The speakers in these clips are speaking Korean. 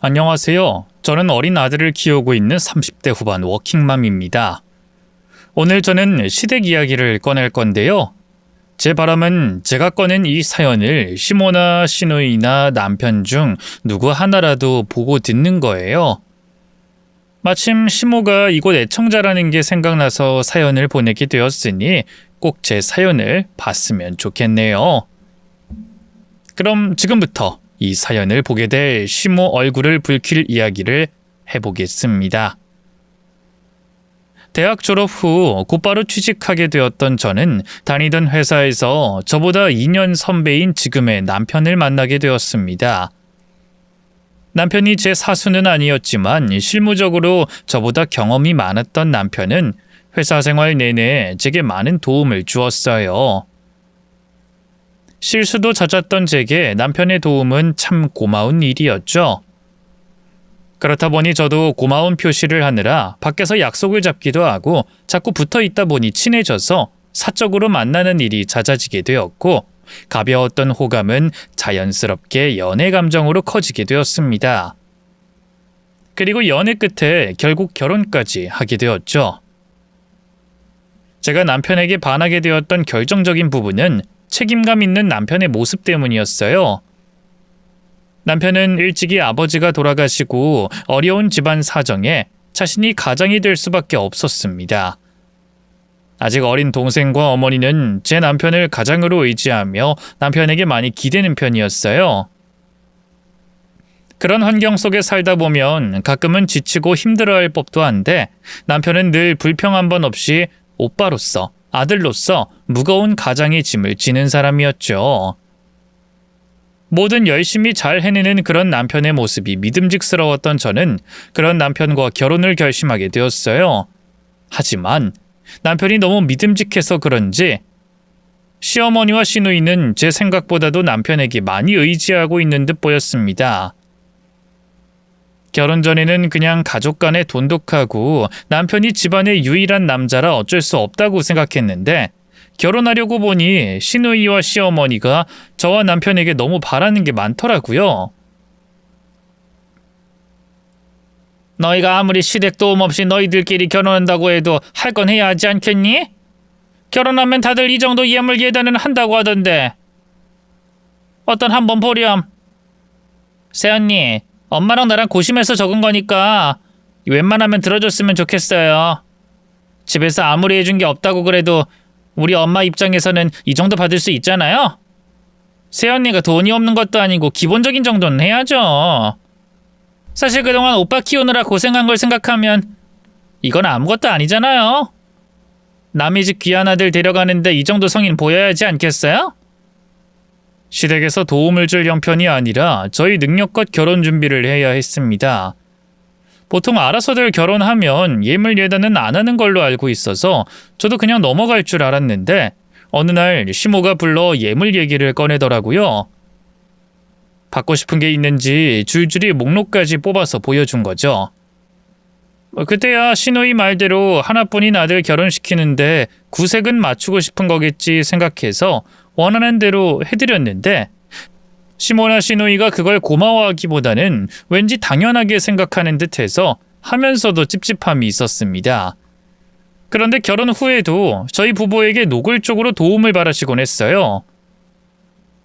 안녕하세요. 저는 어린 아들을 키우고 있는 30대 후반 워킹맘입니다. 오늘 저는 시댁 이야기를 꺼낼 건데요. 제 바람은 제가 꺼낸 이 사연을 시모나 시누이나 남편 중 누구 하나라도 보고 듣는 거예요. 마침 시모가 이곳 애청자라는 게 생각나서 사연을 보내게 되었으니 꼭 제 사연을 봤으면 좋겠네요. 그럼 지금부터 이 사연을 보게 될 시모 얼굴을 붉힐 이야기를 해보겠습니다. 대학 졸업 후 곧바로 취직하게 되었던 저는 다니던 회사에서 저보다 2년 선배인 지금의 남편을 만나게 되었습니다. 남편이 제 사수는 아니었지만 실무적으로 저보다 경험이 많았던 남편은 회사 생활 내내 제게 많은 도움을 주었어요. 실수도 잦았던 제게 남편의 도움은 참 고마운 일이었죠. 그렇다 보니 저도 고마운 표시를 하느라 밖에서 약속을 잡기도 하고 자꾸 붙어 있다 보니 친해져서 사적으로 만나는 일이 잦아지게 되었고 가벼웠던 호감은 자연스럽게 연애 감정으로 커지게 되었습니다. 그리고 연애 끝에 결국 결혼까지 하게 되었죠. 제가 남편에게 반하게 되었던 결정적인 부분은 책임감 있는 남편의 모습 때문이었어요. 남편은 일찍이 아버지가 돌아가시고 어려운 집안 사정에 자신이 가장이 될 수밖에 없었습니다. 아직 어린 동생과 어머니는 제 남편을 가장으로 의지하며 남편에게 많이 기대는 편이었어요. 그런 환경 속에 살다 보면 가끔은 지치고 힘들어할 법도 한데 남편은 늘 불평 한 번 없이 오빠로서, 아들로서 무거운 가장의 짐을 지는 사람이었죠. 뭐든 열심히 잘 해내는 그런 남편의 모습이 믿음직스러웠던 저는 그런 남편과 결혼을 결심하게 되었어요. 하지만 남편이 너무 믿음직해서 그런지 시어머니와 시누이는 제 생각보다도 남편에게 많이 의지하고 있는 듯 보였습니다. 결혼 전에는 그냥 가족 간에 돈독하고 남편이 집안의 유일한 남자라 어쩔 수 없다고 생각했는데 결혼하려고 보니 시누이와 시어머니가 저와 남편에게 너무 바라는 게 많더라고요. 너희가 아무리 시댁 도움 없이 너희들끼리 결혼한다고 해도 할 건 해야 하지 않겠니? 결혼하면 다들 이 정도 예물 예단은 한다고 하던데. 어떤 한번 보렴. 새언니, 엄마랑 나랑 고심해서 적은 거니까 웬만하면 들어줬으면 좋겠어요. 집에서 아무리 해준 게 없다고 그래도 우리 엄마 입장에서는 이 정도 받을 수 있잖아요. 새언니가 돈이 없는 것도 아니고 기본적인 정도는 해야죠. 사실 그동안 오빠 키우느라 고생한 걸 생각하면 이건 아무것도 아니잖아요. 남의 집 귀한 아들 데려가는데 이 정도 성인 보여야지 않겠어요? 시댁에서 도움을 줄 형편이 아니라 저희 능력껏 결혼 준비를 해야 했습니다. 보통 알아서들 결혼하면 예물 예단은 안 하는 걸로 알고 있어서 저도 그냥 넘어갈 줄 알았는데 어느 날 시모가 불러 예물 얘기를 꺼내더라고요. 받고 싶은 게 있는지 줄줄이 목록까지 뽑아서 보여준 거죠. 그때야 시누이 말대로 하나뿐인 아들 결혼시키는데 구색은 맞추고 싶은 거겠지 생각해서 원하는 대로 해드렸는데 시모나 시누이가 그걸 고마워하기보다는 왠지 당연하게 생각하는 듯해서 하면서도 찝찝함이 있었습니다. 그런데 결혼 후에도 저희 부부에게 노골적으로 도움을 바라시곤 했어요.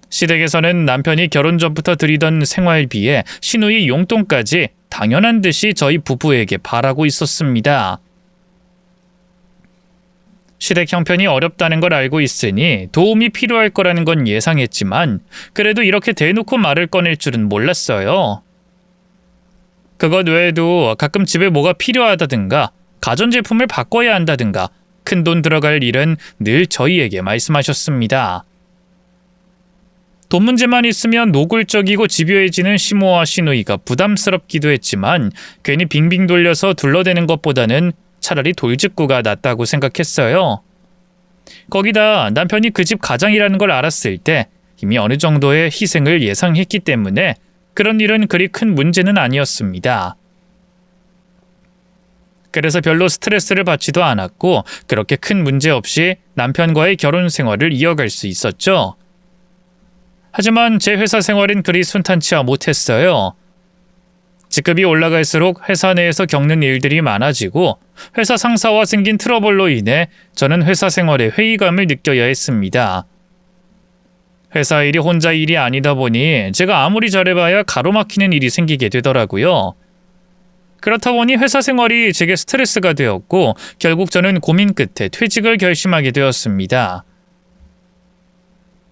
시댁에서는 남편이 결혼 전부터 드리던 생활비에 시누이 용돈까지 당연한 듯이 저희 부부에게 바라고 있었습니다. 시댁 형편이 어렵다는 걸 알고 있으니 도움이 필요할 거라는 건 예상했지만 그래도 이렇게 대놓고 말을 꺼낼 줄은 몰랐어요. 그것 외에도 가끔 집에 뭐가 필요하다든가 가전제품을 바꿔야 한다든가 큰돈 들어갈 일은 늘 저희에게 말씀하셨습니다. 돈 문제만 있으면 노골적이고 집요해지는 시모와 시누이가 부담스럽기도 했지만 괜히 빙빙 돌려서 둘러대는 것보다는 차라리 돌직구가 낫다고 생각했어요. 거기다 남편이 그 집 가장이라는 걸 알았을 때 이미 어느 정도의 희생을 예상했기 때문에 그런 일은 그리 큰 문제는 아니었습니다. 그래서 별로 스트레스를 받지도 않았고 그렇게 큰 문제 없이 남편과의 결혼 생활을 이어갈 수 있었죠. 하지만 제 회사 생활은 그리 순탄치 못했어요. 직급이 올라갈수록 회사 내에서 겪는 일들이 많아지고 회사 상사와 생긴 트러블로 인해 저는 회사 생활에 회의감을 느껴야 했습니다. 회사 일이 혼자 일이 아니다 보니 제가 아무리 잘해봐야 가로막히는 일이 생기게 되더라고요. 그렇다 보니 회사 생활이 제게 스트레스가 되었고 결국 저는 고민 끝에 퇴직을 결심하게 되었습니다.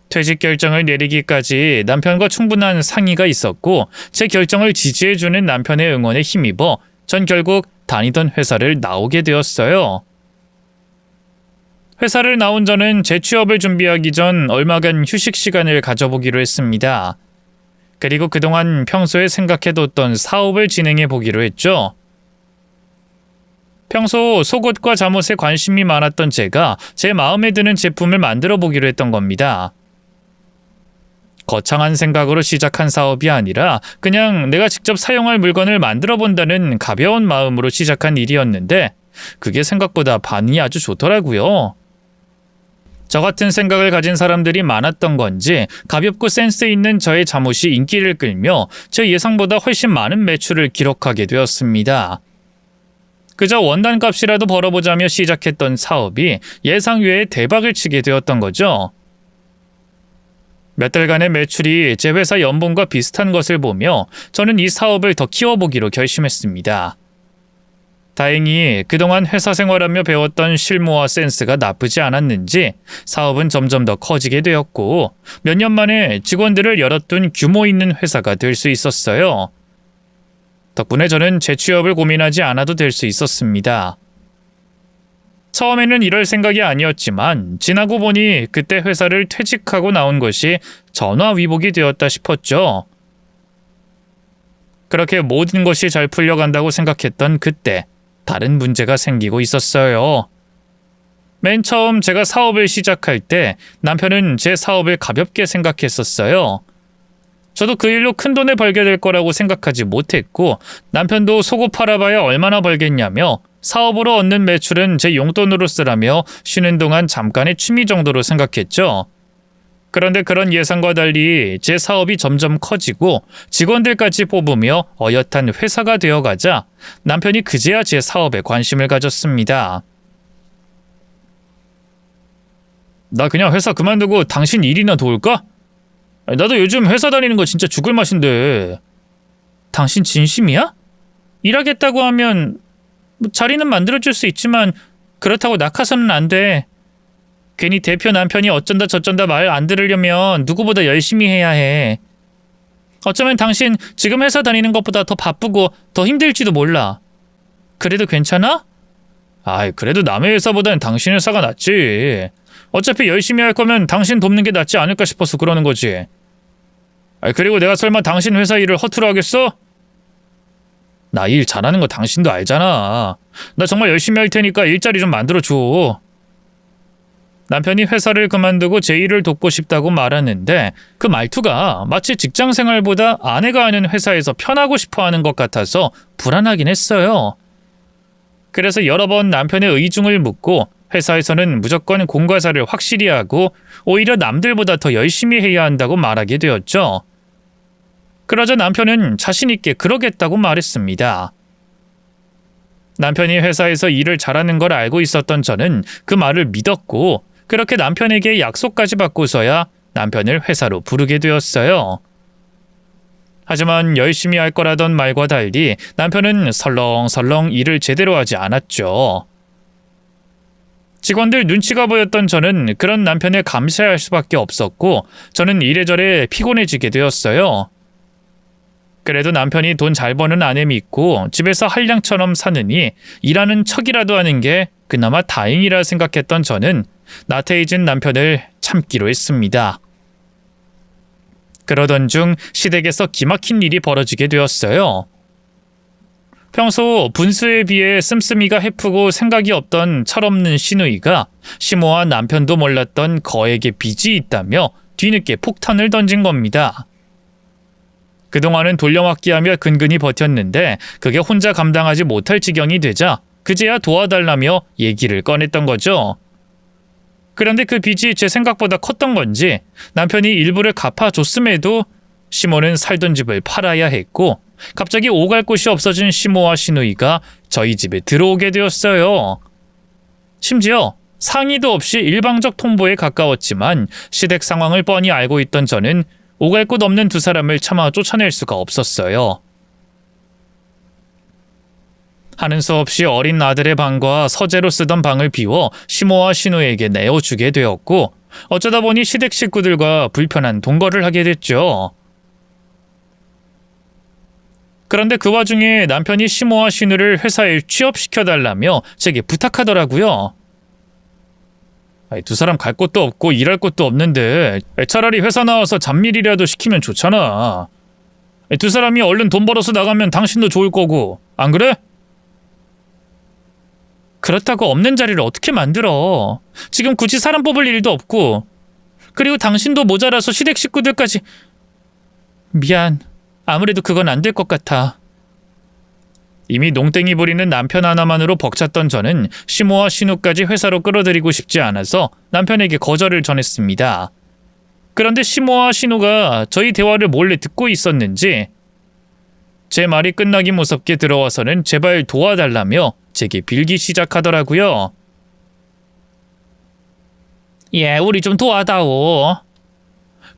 퇴직 결정을 내리기까지 남편과 충분한 상의가 있었고 제 결정을 지지해주는 남편의 응원에 힘입어 전 결국 다니던 회사를 나오게 되었어요. 회사를 나온 저는 재취업을 준비하기 전 얼마간 휴식 시간을 가져보기로 했습니다. 그리고 그동안 평소에 생각해뒀던 사업을 진행해 보기로 했죠. 평소 속옷과 잠옷에 관심이 많았던 제가 제 마음에 드는 제품을 만들어 보기로 했던 겁니다. 거창한 생각으로 시작한 사업이 아니라 그냥 내가 직접 사용할 물건을 만들어 본다는 가벼운 마음으로 시작한 일이었는데 그게 생각보다 반응이 아주 좋더라고요. 저 같은 생각을 가진 사람들이 많았던 건지 가볍고 센스 있는 저의 잠옷이 인기를 끌며 제 예상보다 훨씬 많은 매출을 기록하게 되었습니다. 그저 원단값이라도 벌어보자며 시작했던 사업이 예상 외에 대박을 치게 되었던 거죠. 몇 달간의 매출이 제 회사 연봉과 비슷한 것을 보며 저는 이 사업을 더 키워보기로 결심했습니다. 다행히 그동안 회사 생활하며 배웠던 실무와 센스가 나쁘지 않았는지 사업은 점점 더 커지게 되었고 몇 년 만에 직원들을 열어둔 규모 있는 회사가 될 수 있었어요. 덕분에 저는 재취업을 고민하지 않아도 될 수 있었습니다. 처음에는 이럴 생각이 아니었지만 지나고 보니 그때 회사를 퇴직하고 나온 것이 전화위복이 되었다 싶었죠. 그렇게 모든 것이 잘 풀려간다고 생각했던 그때 다른 문제가 생기고 있었어요. 맨 처음 제가 사업을 시작할 때 남편은 제 사업을 가볍게 생각했었어요. 저도 그 일로 큰 돈을 벌게 될 거라고 생각하지 못했고 남편도 속옷 팔아봐야 얼마나 벌겠냐며 사업으로 얻는 매출은 제 용돈으로 쓰라며 쉬는 동안 잠깐의 취미 정도로 생각했죠. 그런데 그런 예상과 달리 제 사업이 점점 커지고 직원들까지 뽑으며 어엿한 회사가 되어가자 남편이 그제야 제 사업에 관심을 가졌습니다. 나 그냥 회사 그만두고 당신 일이나 도울까? 나도 요즘 회사 다니는 거 진짜 죽을 맛인데. 당신 진심이야? 일하겠다고 하면 자리는 만들어줄 수 있지만 그렇다고 낙하서는 안 돼. 괜히 대표 남편이 어쩐다 저쩐다 말 안 들으려면 누구보다 열심히 해야 해. 어쩌면 당신 지금 회사 다니는 것보다 더 바쁘고 더 힘들지도 몰라. 그래도 괜찮아? 아이, 그래도 남의 회사보다는 당신 회사가 낫지. 어차피 열심히 할 거면 당신 돕는 게 낫지 않을까 싶어서 그러는 거지. 아이, 그리고 내가 설마 당신 회사 일을 허투루 하겠어? 나 일 잘하는 거 당신도 알잖아. 나 정말 열심히 할 테니까 일자리 좀 만들어줘. 남편이 회사를 그만두고 제 일을 돕고 싶다고 말하는데 그 말투가 마치 직장 생활보다 아내가 하는 회사에서 편하고 싶어 하는 것 같아서 불안하긴 했어요. 그래서 여러 번 남편의 의중을 묻고 회사에서는 무조건 공과사를 확실히 하고 오히려 남들보다 더 열심히 해야 한다고 말하게 되었죠. 그러자 남편은 자신 있게 그러겠다고 말했습니다. 남편이 회사에서 일을 잘하는 걸 알고 있었던 저는 그 말을 믿었고 그렇게 남편에게 약속까지 받고서야 남편을 회사로 부르게 되었어요. 하지만 열심히 할 거라던 말과 달리 남편은 설렁설렁 일을 제대로 하지 않았죠. 직원들 눈치가 보였던 저는 그런 남편을 감시할 수밖에 없었고 저는 이래저래 피곤해지게 되었어요. 그래도 남편이 돈 잘 버는 아내 믿고 집에서 한량처럼 사느니 일하는 척이라도 하는 게 그나마 다행이라 생각했던 저는 나태해진 남편을 참기로 했습니다. 그러던 중 시댁에서 기막힌 일이 벌어지게 되었어요. 평소 분수에 비해 씀씀이가 해프고 생각이 없던 철없는 시누이가 시모와 남편도 몰랐던 거액의 빚이 있다며 뒤늦게 폭탄을 던진 겁니다. 그동안은 돌려막기하며 근근히 버텼는데 그게 혼자 감당하지 못할 지경이 되자 그제야 도와달라며 얘기를 꺼냈던 거죠. 그런데 그 빚이 제 생각보다 컸던 건지 남편이 일부를 갚아줬음에도 시모는 살던 집을 팔아야 했고 갑자기 오갈 곳이 없어진 시모와 시누이가 저희 집에 들어오게 되었어요. 심지어 상의도 없이 일방적 통보에 가까웠지만 시댁 상황을 뻔히 알고 있던 저는 오갈 곳 없는 두 사람을 차마 쫓아낼 수가 없었어요. 하는 수 없이 어린 아들의 방과 서재로 쓰던 방을 비워 시모와 시누에게 내어주게 되었고 어쩌다 보니 시댁 식구들과 불편한 동거를 하게 됐죠. 그런데 그 와중에 남편이 시모와 시누를 회사에 취업시켜달라며 제게 부탁하더라고요. 두 사람 갈 곳도 없고 일할 곳도 없는데 차라리 회사 나와서 잡일이라도 시키면 좋잖아. 두 사람이 얼른 돈 벌어서 나가면 당신도 좋을 거고, 안 그래? 그렇다고 없는 자리를 어떻게 만들어. 지금 굳이 사람 뽑을 일도 없고, 그리고 당신도 모자라서 시댁 식구들까지. 미안. 아무래도 그건 안 될 것 같아. 이미 농땡이 부리는 남편 하나만으로 벅찼던 저는 시모와 시누까지 회사로 끌어들이고 싶지 않아서 남편에게 거절을 전했습니다. 그런데 시모와 시누가 저희 대화를 몰래 듣고 있었는지 제 말이 끝나기 무섭게 들어와서는 제발 도와달라며 제게 빌기 시작하더라고요. 우리 좀 도와다오.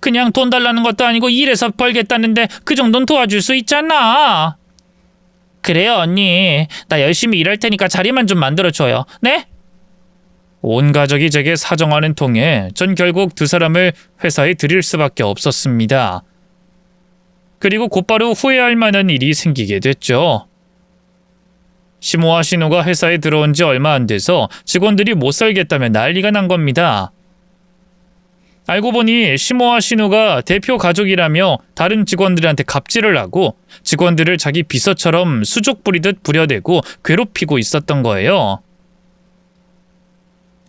그냥 돈 달라는 것도 아니고 일해서 벌겠다는데 그 정도는 도와줄 수 있잖아. 그래요, 언니. 나 열심히 일할 테니까 자리만 좀 만들어줘요. 네? 온 가족이 제게 사정하는 통에 전 결국 두 사람을 회사에 들일 수밖에 없었습니다. 그리고 곧바로 후회할 만한 일이 생기게 됐죠. 시모와 시누가 회사에 들어온 지 얼마 안 돼서 직원들이 못 살겠다며 난리가 난 겁니다. 알고 보니 시모와 시누가 대표 가족이라며 다른 직원들한테 갑질을 하고 직원들을 자기 비서처럼 수족 부리듯 부려대고 괴롭히고 있었던 거예요.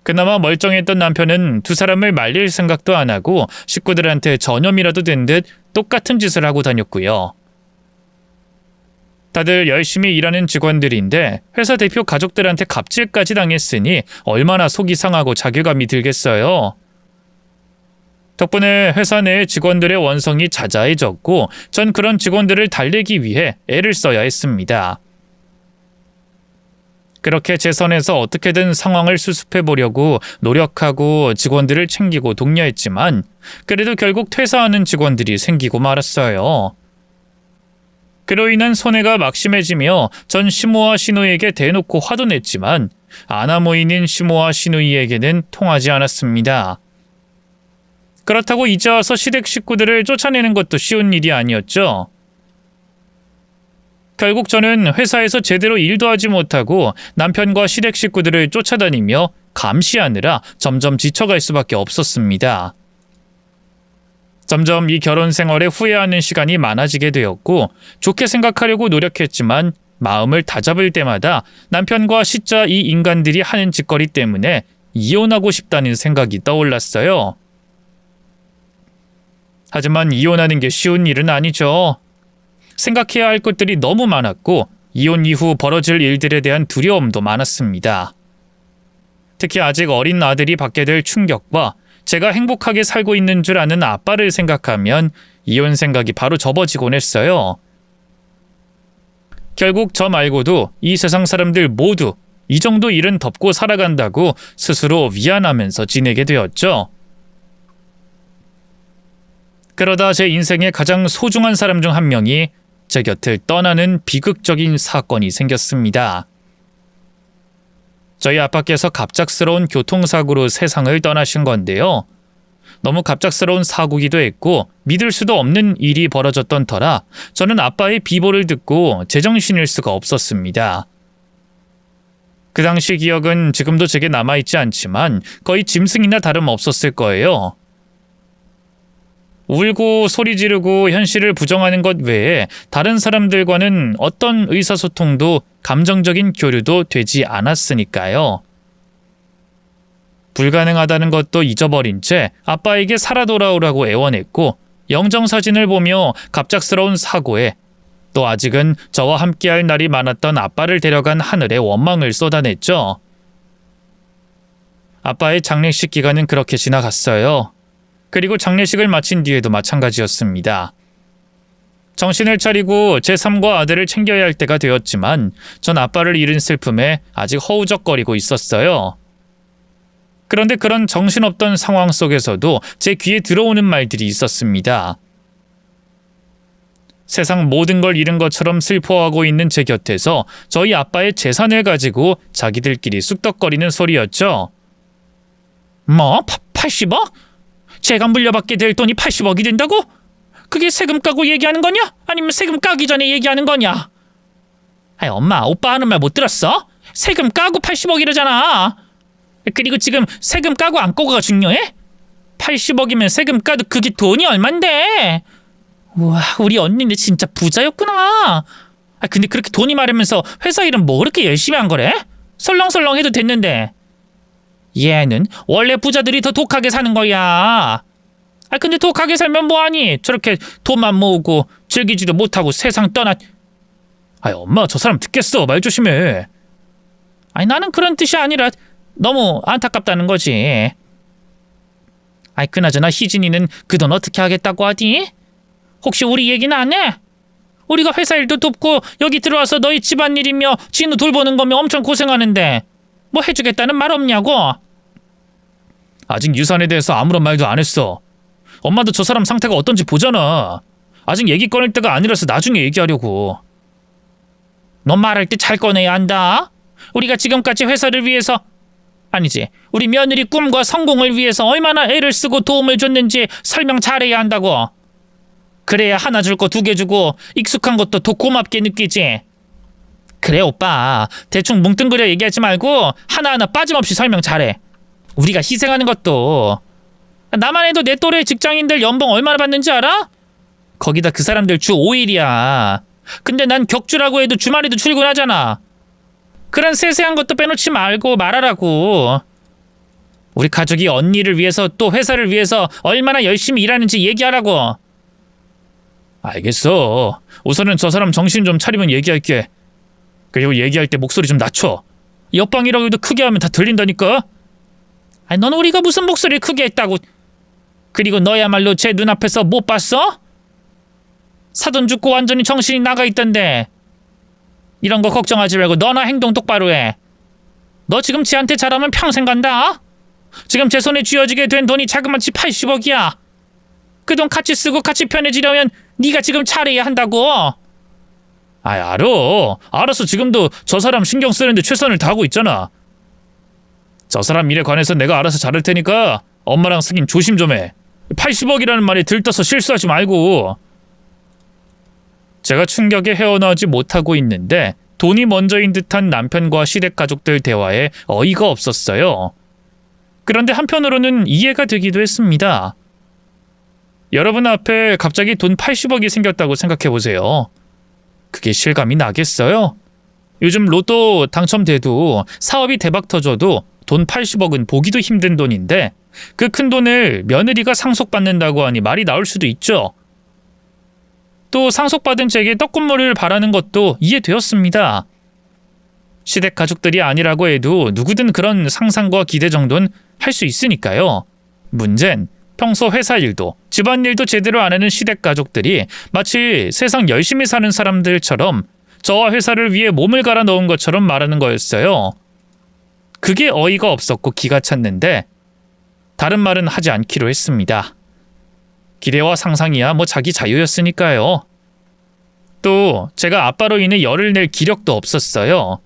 그나마 멀쩡했던 남편은 두 사람을 말릴 생각도 안 하고 식구들한테 전염이라도 된 듯 똑같은 짓을 하고 다녔고요. 다들 열심히 일하는 직원들인데 회사 대표 가족들한테 갑질까지 당했으니 얼마나 속이 상하고 자괴감이 들겠어요. 덕분에 회사 내 직원들의 원성이 자자해졌고 전 그런 직원들을 달래기 위해 애를 써야 했습니다. 그렇게 제 선에서 어떻게든 상황을 수습해 보려고 노력하고 직원들을 챙기고 독려했지만 그래도 결국 퇴사하는 직원들이 생기고 말았어요. 그로 인한 손해가 막심해지며 전 시모와 시누이에게 대놓고 화도 냈지만 아나무인인 시모와 시누이에게는 통하지 않았습니다. 그렇다고 이제 와서 시댁 식구들을 쫓아내는 것도 쉬운 일이 아니었죠. 결국 저는 회사에서 제대로 일도 하지 못하고 남편과 시댁 식구들을 쫓아다니며 감시하느라 점점 지쳐갈 수밖에 없었습니다. 점점 이 결혼 생활에 후회하는 시간이 많아지게 되었고 좋게 생각하려고 노력했지만 마음을 다잡을 때마다 남편과 시자 이 인간들이 하는 짓거리 때문에 이혼하고 싶다는 생각이 떠올랐어요. 하지만 이혼하는 게 쉬운 일은 아니죠. 생각해야 할 것들이 너무 많았고 이혼 이후 벌어질 일들에 대한 두려움도 많았습니다. 특히 아직 어린 아들이 받게 될 충격과 제가 행복하게 살고 있는 줄 아는 아빠를 생각하면 이혼 생각이 바로 접어지곤 했어요. 결국 저 말고도 이 세상 사람들 모두 이 정도 일은 덮고 살아간다고 스스로 위안하면서 지내게 되었죠. 그러다 제 인생의 가장 소중한 사람 중 한 명이 제 곁을 떠나는 비극적인 사건이 생겼습니다. 저희 아빠께서 갑작스러운 교통사고로 세상을 떠나신 건데요. 너무 갑작스러운 사고기도 했고 믿을 수도 없는 일이 벌어졌던 터라 저는 아빠의 비보를 듣고 제정신일 수가 없었습니다. 그 당시 기억은 지금도 제게 남아있지 않지만 거의 짐승이나 다름없었을 거예요. 울고 소리 지르고 현실을 부정하는 것 외에 다른 사람들과는 어떤 의사소통도 감정적인 교류도 되지 않았으니까요. 불가능하다는 것도 잊어버린 채 아빠에게 살아 돌아오라고 애원했고 영정사진을 보며 갑작스러운 사고에 또 아직은 저와 함께할 날이 많았던 아빠를 데려간 하늘에 원망을 쏟아냈죠. 아빠의 장례식 기간은 그렇게 지나갔어요. 그리고 장례식을 마친 뒤에도 마찬가지였습니다. 정신을 차리고 제 삶과 아들을 챙겨야 할 때가 되었지만 전 아빠를 잃은 슬픔에 아직 허우적거리고 있었어요. 그런데 그런 정신없던 상황 속에서도 제 귀에 들어오는 말들이 있었습니다. 세상 모든 걸 잃은 것처럼 슬퍼하고 있는 제 곁에서 저희 아빠의 재산을 가지고 자기들끼리 쑥덕거리는 소리였죠. 뭐? 80억? 제가 물려받게 될 돈이 80억이 된다고? 그게 세금 까고 얘기하는 거냐? 아니면 세금 까기 전에 얘기하는 거냐? 아이, 엄마, 오빠 하는 말 못 들었어? 세금 까고 80억이라잖아. 그리고 지금 세금 까고 안 까고가 중요해? 80억이면 세금 까도 그게 돈이 얼만데? 우와, 우리 언니는 진짜 부자였구나. 근데 그렇게 돈이 많으면서 회사 일은 뭐 그렇게 열심히 한 거래? 설렁설렁 해도 됐는데. 얘는 원래 부자들이 더 독하게 사는 거야. 근데 독하게 살면 뭐하니? 저렇게 돈만 모으고 즐기지도 못하고 세상 떠나. 엄마, 저 사람 듣겠어. 말 조심해. 나는 그런 뜻이 아니라 너무 안타깝다는 거지. 그나저나 희진이는 그 돈 어떻게 하겠다고 하디? 혹시 우리 얘기는 안 해? 우리가 회사 일도 돕고 여기 들어와서 너희 집안일이며 진우 돌보는 거며 엄청 고생하는데 뭐 해주겠다는 말 없냐고? 아직 유산에 대해서 아무런 말도 안 했어. 엄마도 저 사람 상태가 어떤지 보잖아. 아직 얘기 꺼낼 때가 아니라서 나중에 얘기하려고. 너 말할 때 잘 꺼내야 한다. 우리가 지금까지 회사를 위해서, 아니지, 우리 며느리 꿈과 성공을 위해서 얼마나 애를 쓰고 도움을 줬는지 설명 잘해야 한다고. 그래야 하나 줄 거 두 개 주고 익숙한 것도 더 고맙게 느끼지. 그래 오빠, 대충 뭉뚱그려 얘기하지 말고 하나하나 빠짐없이 설명 잘해. 우리가 희생하는 것도, 나만 해도 내 또래 직장인들 연봉 얼마나 받는지 알아? 거기다 그 사람들 주 5일이야. 근데 난 격주라고 해도 주말에도 출근하잖아. 그런 세세한 것도 빼놓지 말고 말하라고. 우리 가족이 언니를 위해서 또 회사를 위해서 얼마나 열심히 일하는지 얘기하라고. 알겠어. 우선은 저 사람 정신 좀 차리면 얘기할게. 그리고 얘기할 때 목소리 좀 낮춰. 옆방이라고 해도 크게 하면 다 들린다니까. 넌 우리가 무슨 목소리를 크게 했다고. 그리고 너야말로 제 눈앞에서 못 봤어? 사돈 죽고 완전히 정신이 나가 있던데. 이런 거 걱정하지 말고 너나 행동 똑바로 해. 너 지금 쟤한테 잘하면 평생 간다. 지금 제 손에 쥐어지게 된 돈이 자그마치 80억이야. 그 돈 같이 쓰고 같이 편해지려면 네가 지금 잘해야 한다고. 알았어. 지금도 저 사람 신경 쓰는데 최선을 다하고 있잖아. 저 사람 일에 관해서 내가 알아서 잘할 테니까 엄마랑 승인 조심 좀 해. 80억이라는 말에 들떠서 실수하지 말고. 제가 충격에 헤어나오지 못하고 있는데 돈이 먼저인 듯한 남편과 시댁 가족들 대화에 어이가 없었어요. 그런데 한편으로는 이해가 되기도 했습니다. 여러분 앞에 갑자기 돈 80억이 생겼다고 생각해보세요. 그게 실감이 나겠어요? 요즘 로또 당첨돼도 사업이 대박 터져도 돈 80억은 보기도 힘든 돈인데 그 큰 돈을 며느리가 상속받는다고 하니 말이 나올 수도 있죠. 또 상속받은 제게 떡국물을 바라는 것도 이해되었습니다. 시댁 가족들이 아니라고 해도 누구든 그런 상상과 기대 정도는 할 수 있으니까요. 문제는 평소 회사 일도 집안일도 제대로 안 하는 시댁 가족들이 마치 세상 열심히 사는 사람들처럼 저와 회사를 위해 몸을 갈아 넣은 것처럼 말하는 거였어요. 그게 어이가 없었고 기가 찼는데 다른 말은 하지 않기로 했습니다. 기대와 상상이야 뭐 자기 자유였으니까요. 또 제가 아빠로 인해 열을 낼 기력도 없었어요.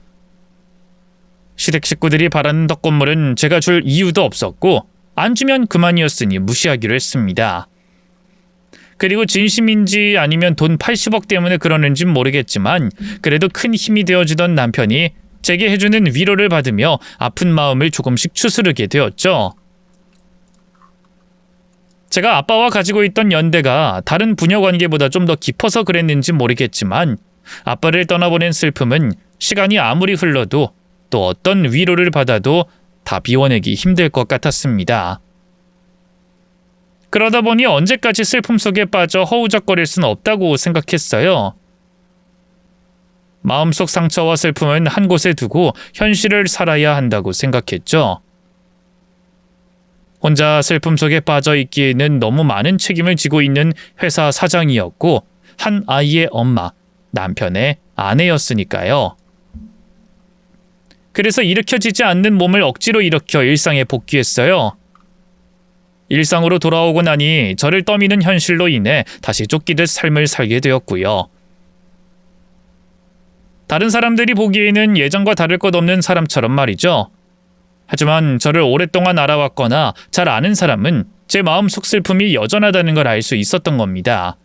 시댁 식구들이 바라는 덕건물은 제가 줄 이유도 없었고 안 주면 그만이었으니 무시하기로 했습니다. 그리고 진심인지 아니면 돈 80억 때문에 그러는진 모르겠지만 그래도 큰 힘이 되어주던 남편이 제게 해주는 위로를 받으며 아픈 마음을 조금씩 추스르게 되었죠. 제가 아빠와 가지고 있던 연대가 다른 부녀 관계보다 좀 더 깊어서 그랬는지 모르겠지만 아빠를 떠나보낸 슬픔은 시간이 아무리 흘러도 또 어떤 위로를 받아도 다 비워내기 힘들 것 같았습니다. 그러다 보니 언제까지 슬픔 속에 빠져 허우적거릴 수는 없다고 생각했어요. 마음속 상처와 슬픔은 한 곳에 두고 현실을 살아야 한다고 생각했죠. 혼자 슬픔 속에 빠져 있기에는 너무 많은 책임을 지고 있는 회사 사장이었고 한 아이의 엄마, 남편의 아내였으니까요. 그래서 일으켜지지 않는 몸을 억지로 일으켜 일상에 복귀했어요. 일상으로 돌아오고 나니 저를 떠미는 현실로 인해 다시 쫓기듯 삶을 살게 되었고요. 다른 사람들이 보기에는 예전과 다를 것 없는 사람처럼 말이죠. 하지만 저를 오랫동안 알아왔거나 잘 아는 사람은 제 마음속 슬픔이 여전하다는 걸 알 수 있었던 겁니다.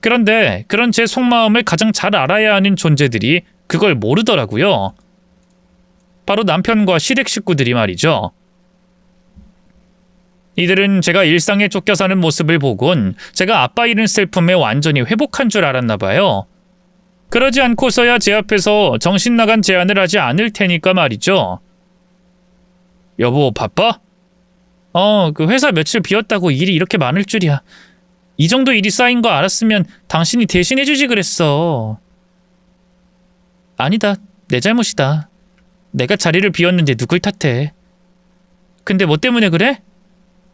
그런데 그런 제 속마음을 가장 잘 알아야 하는 존재들이 그걸 모르더라고요. 바로 남편과 시댁 식구들이 말이죠. 이들은 제가 일상에 쫓겨 사는 모습을 보곤 제가 아빠 잃은 슬픔에 완전히 회복한 줄 알았나 봐요. 그러지 않고서야 제 앞에서 정신 나간 제안을 하지 않을 테니까 말이죠. 여보, 바빠? 그 회사 며칠 비었다고 일이 이렇게 많을 줄이야. 이 정도 일이 쌓인 거 알았으면 당신이 대신해주지 그랬어. 아니다, 내 잘못이다. 내가 자리를 비웠는데 누굴 탓해. 근데 뭐 때문에 그래?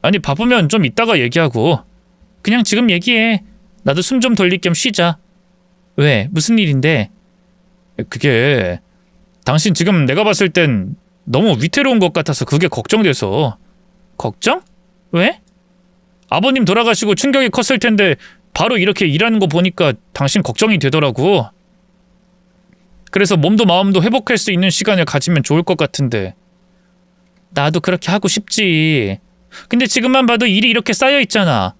아니, 바쁘면 좀 이따가 얘기하고. 그냥 지금 얘기해. 나도 숨 좀 돌릴 겸 쉬자. 왜? 무슨 일인데? 그게 당신 지금 내가 봤을 땐 너무 위태로운 것 같아서 그게 걱정돼서. 걱정? 왜? 아버님 돌아가시고 충격이 컸을 텐데 바로 이렇게 일하는 거 보니까 당신 걱정이 되더라고. 그래서 몸도 마음도 회복할 수 있는 시간을 가지면 좋을 것 같은데. 나도 그렇게 하고 싶지. 근데 지금만 봐도 일이 이렇게 쌓여 있잖아.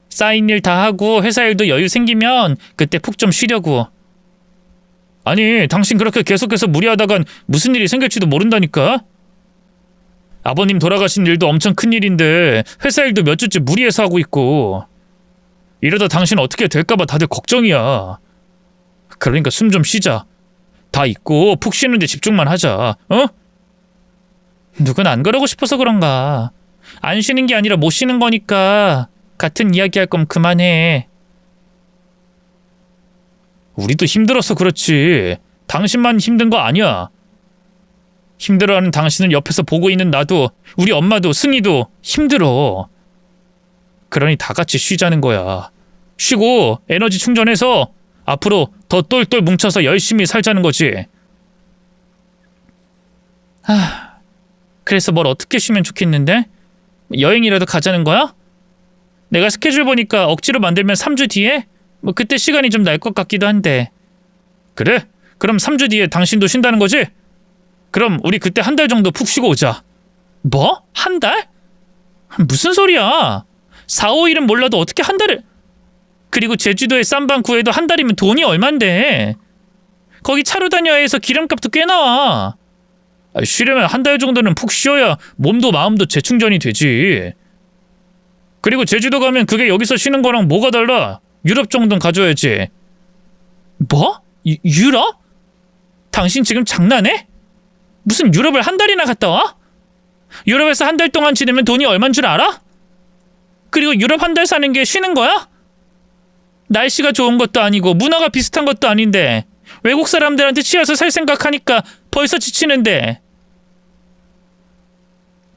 쌓인 일 다 하고 회사 일도 여유 생기면 그때 푹 좀 쉬려고. 아니, 당신 그렇게 계속해서 무리하다간 무슨 일이 생길지도 모른다니까? 아버님 돌아가신 일도 엄청 큰 일인데 회사 일도 몇 주째 무리해서 하고 있고. 이러다 당신 어떻게 될까봐 다들 걱정이야. 그러니까 숨 좀 쉬자. 다 있고 푹 쉬는데 집중만 하자. 어? 누군 안 그러고 싶어서 그런가. 안 쉬는 게 아니라 못 쉬는 거니까 같은 이야기 할 거면 그만해. 우리도 힘들어서 그렇지. 당신만 힘든 거 아니야. 힘들어하는 당신을 옆에서 보고 있는 나도, 우리 엄마도, 승희도 힘들어. 그러니 다 같이 쉬자는 거야. 쉬고 에너지 충전해서 앞으로 더 똘똘 뭉쳐서 열심히 살자는 거지. 그래서 뭘 어떻게 쉬면 좋겠는데? 여행이라도 가자는 거야? 내가 스케줄 보니까 억지로 만들면 3주 뒤에? 뭐 그때 시간이 좀 날 것 같기도 한데. 그래? 그럼 3주 뒤에 당신도 쉰다는 거지? 그럼 우리 그때 한 달 정도 푹 쉬고 오자. 뭐? 한 달? 무슨 소리야. 4, 5일은 몰라도 어떻게 한 달을... 그리고 제주도에 쌈방 구해도 한 달이면 돈이 얼만데. 거기 차로 다녀야 해서 기름값도 꽤 나와. 쉬려면 한 달 정도는 푹 쉬어야 몸도 마음도 재충전이 되지. 그리고 제주도 가면 그게 여기서 쉬는 거랑 뭐가 달라? 유럽 정도는 가줘야지. 뭐? 유럽? 당신 지금 장난해? 무슨 유럽을 한 달이나 갔다 와? 유럽에서 한 달 동안 지내면 돈이 얼만 줄 알아? 그리고 유럽 한 달 사는 게 쉬는 거야? 날씨가 좋은 것도 아니고 문화가 비슷한 것도 아닌데 외국 사람들한테 치여서 살 생각하니까 벌써 지치는데.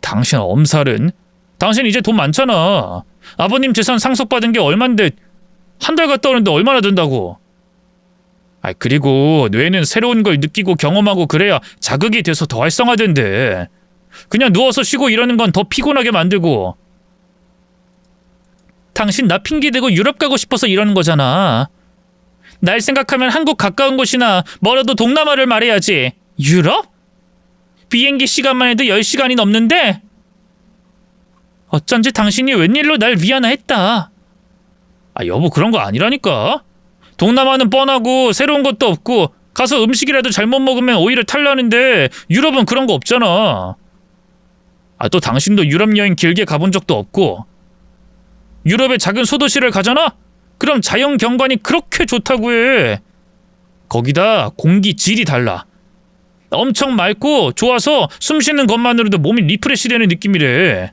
당신 엄살은? 당신 이제 돈 많잖아. 아버님 재산 상속받은 게 얼만데 한 달 갔다 오는데 얼마나 든다고. 그리고 뇌는 새로운 걸 느끼고 경험하고 그래야 자극이 돼서 더 활성화된대. 그냥 누워서 쉬고 이러는 건 더 피곤하게 만들고. 당신 나 핑계대고 유럽 가고 싶어서 이러는 거잖아. 날 생각하면 한국 가까운 곳이나 멀어도 동남아를 말해야지. 유럽? 비행기 시간만 해도 10시간이 넘는데? 어쩐지 당신이 웬일로 날 위하나 했다. 여보, 그런 거 아니라니까. 동남아는 뻔하고 새로운 것도 없고 가서 음식이라도 잘못 먹으면 오히려 탈나는데 유럽은 그런 거 없잖아. 또 당신도 유럽 여행 길게 가본 적도 없고. 유럽의 작은 소도시를 가잖아? 그럼 자연 경관이 그렇게 좋다고 해. 거기다 공기 질이 달라. 엄청 맑고 좋아서 숨 쉬는 것만으로도 몸이 리프레시 되는 느낌이래.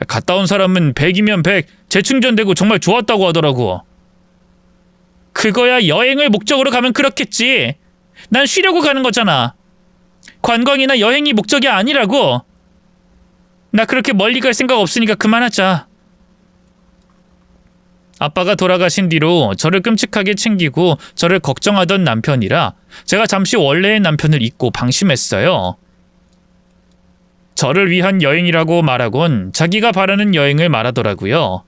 갔다 온 사람은 100이면 100 재충전되고 정말 좋았다고 하더라고. 그거야 여행을 목적으로 가면 그렇겠지. 난 쉬려고 가는 거잖아. 관광이나 여행이 목적이 아니라고. 나 그렇게 멀리 갈 생각 없으니까 그만하자. 아빠가 돌아가신 뒤로 저를 끔찍하게 챙기고 저를 걱정하던 남편이라 제가 잠시 원래의 남편을 잊고 방심했어요. 저를 위한 여행이라고 말하곤 자기가 바라는 여행을 말하더라고요.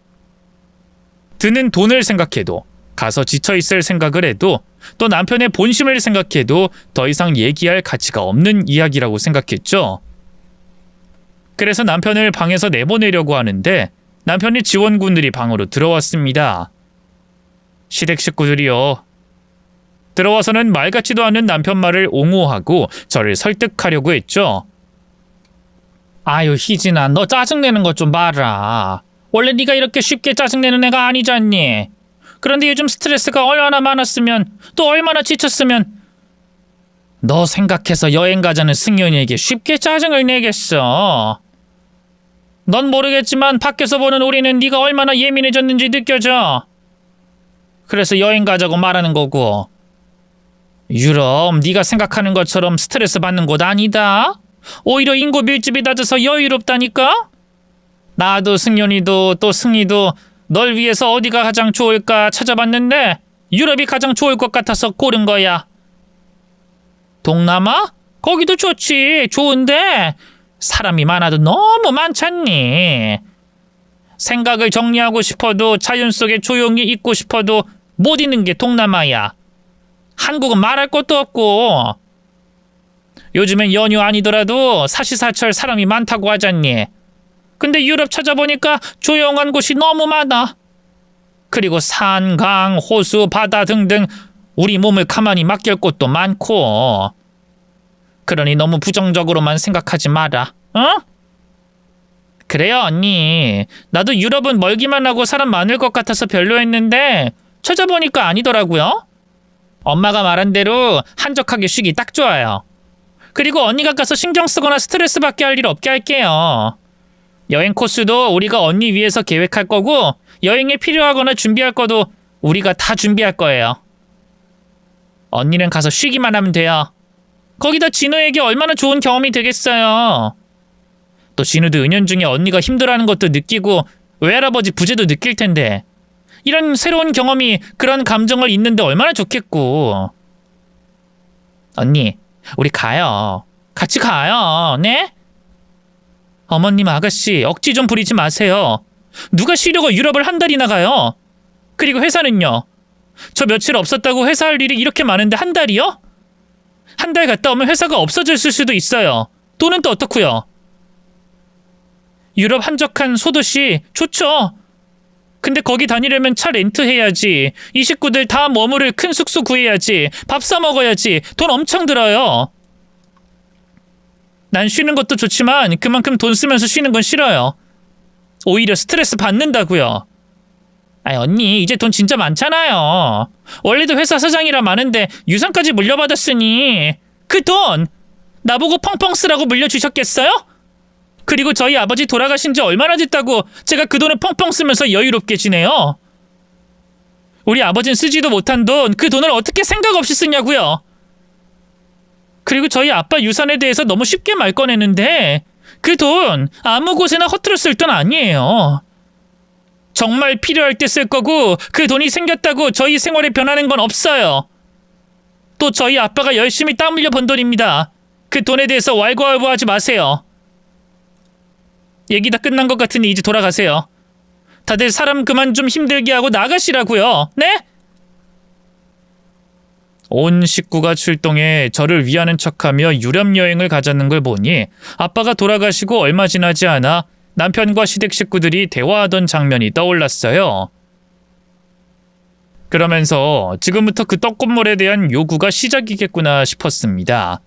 드는 돈을 생각해도, 가서 지쳐있을 생각을 해도, 또 남편의 본심을 생각해도 더 이상 얘기할 가치가 없는 이야기라고 생각했죠. 그래서 남편을 방에서 내보내려고 하는데 남편의 지원군들이 방으로 들어왔습니다. 시댁 식구들이요. 들어와서는 말 같지도 않은 남편 말을 옹호하고 저를 설득하려고 했죠. 아유, 희진아, 너 짜증내는 것 좀 봐라. 원래 네가 이렇게 쉽게 짜증내는 애가 아니잖니. 그런데 요즘 스트레스가 얼마나 많았으면, 또 얼마나 지쳤으면 너 생각해서 여행 가자는 승연이에게 쉽게 짜증을 내겠어. 넌 모르겠지만 밖에서 보는 우리는 네가 얼마나 예민해졌는지 느껴져. 그래서 여행 가자고 말하는 거고. 유럽, 네가 생각하는 것처럼 스트레스 받는 곳 아니다. 오히려 인구 밀집이 낮아서 여유롭다니까? 나도 승연이도 또 승희도 널 위해서 어디가 가장 좋을까 찾아봤는데 유럽이 가장 좋을 것 같아서 고른 거야. 동남아? 거기도 좋지. 좋은데 사람이 많아도 너무 많잖니. 생각을 정리하고 싶어도 자연 속에 조용히 있고 싶어도 못 있는 게 동남아야. 한국은 말할 것도 없고. 요즘엔 연휴 아니더라도 사시사철 사람이 많다고 하잖니. 근데 유럽 찾아보니까 조용한 곳이 너무 많아. 그리고 산, 강, 호수, 바다 등등 우리 몸을 가만히 맡길 곳도 많고. 그러니 너무 부정적으로만 생각하지 마라. 어? 그래요, 언니. 나도 유럽은 멀기만 하고 사람 많을 것 같아서 별로였는데 찾아보니까 아니더라고요. 엄마가 말한 대로 한적하게 쉬기 딱 좋아요. 그리고 언니가 가서 신경 쓰거나 스트레스 받게 할 일 없게 할게요. 여행 코스도 우리가 언니 위해서 계획할 거고 여행에 필요하거나 준비할 것도 우리가 다 준비할 거예요. 언니는 가서 쉬기만 하면 돼요. 거기다 진우에게 얼마나 좋은 경험이 되겠어요. 또 진우도 은연중에 언니가 힘들어하는 것도 느끼고 외할아버지 부재도 느낄 텐데 이런 새로운 경험이 그런 감정을 잊는데 얼마나 좋겠고. 언니, 우리 가요. 같이 가요. 네? 어머님, 아가씨, 억지 좀 부리지 마세요. 누가 쉬려고 유럽을 한 달이나 가요? 그리고 회사는요? 저 며칠 없었다고 회사 할 일이 이렇게 많은데 한 달이요? 한 달 갔다 오면 회사가 없어졌을 수도 있어요. 돈은 또 어떻고요? 유럽 한적한 소도시 좋죠. 근데 거기 다니려면 차 렌트해야지. 이 식구들 다 머무를 큰 숙소 구해야지. 밥 사 먹어야지. 돈 엄청 들어요. 난 쉬는 것도 좋지만 그만큼 돈 쓰면서 쉬는 건 싫어요. 오히려 스트레스 받는다고요. 아이, 언니, 이제 돈 진짜 많잖아요. 원래도 회사 사장이라 많은데 유산까지 물려받았으니 그 돈 나보고 펑펑 쓰라고 물려주셨겠어요? 그리고 저희 아버지 돌아가신 지 얼마나 됐다고 제가 그 돈을 펑펑 쓰면서 여유롭게 지내요? 우리 아버지는 쓰지도 못한 돈, 그 돈을 어떻게 생각 없이 쓰냐고요? 그리고 저희 아빠 유산에 대해서 너무 쉽게 말 꺼내는데 그 돈 아무 곳에나 허투루 쓸 돈 아니에요. 정말 필요할 때 쓸 거고 그 돈이 생겼다고 저희 생활에 변하는 건 없어요. 또 저희 아빠가 열심히 땀 흘려 번 돈입니다. 그 돈에 대해서 왈가왈부하지 마세요. 얘기 다 끝난 것 같으니 이제 돌아가세요. 다들 사람 그만 좀 힘들게 하고 나가시라고요. 네? 온 식구가 출동해 저를 위하는 척하며 유럽 여행을 가자는 걸 보니 아빠가 돌아가시고 얼마 지나지 않아 남편과 시댁 식구들이 대화하던 장면이 떠올랐어요. 그러면서 지금부터 그 떡국물에 대한 요구가 시작이겠구나 싶었습니다.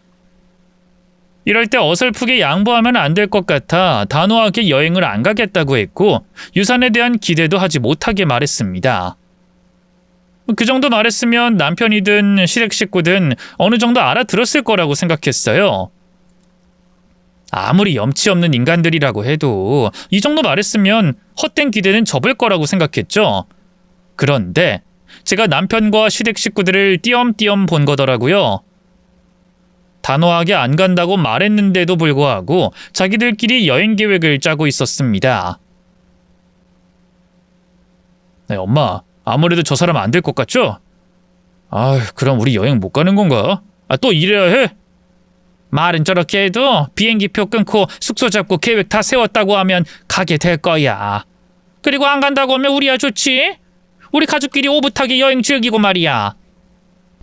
이럴 때 어설프게 양보하면 안 될 것 같아 단호하게 여행을 안 가겠다고 했고 유산에 대한 기대도 하지 못하게 말했습니다. 그 정도 말했으면 남편이든 시댁 식구든 어느 정도 알아들었을 거라고 생각했어요. 아무리 염치 없는 인간들이라고 해도 이 정도 말했으면 헛된 기대는 접을 거라고 생각했죠. 그런데 제가 남편과 시댁 식구들을 띄엄띄엄 본 거더라고요. 단호하게 안 간다고 말했는데도 불구하고 자기들끼리 여행 계획을 짜고 있었습니다. 네, 엄마, 아무래도 저 사람 안 될 것 같죠? 아, 그럼 우리 여행 못 가는 건가? 아, 또 이래야 해? 말은 저렇게 해도 비행기표 끊고 숙소 잡고 계획 다 세웠다고 하면 가게 될 거야. 그리고 안 간다고 하면 우리야 좋지? 우리 가족끼리 오붓하게 여행 즐기고 말이야.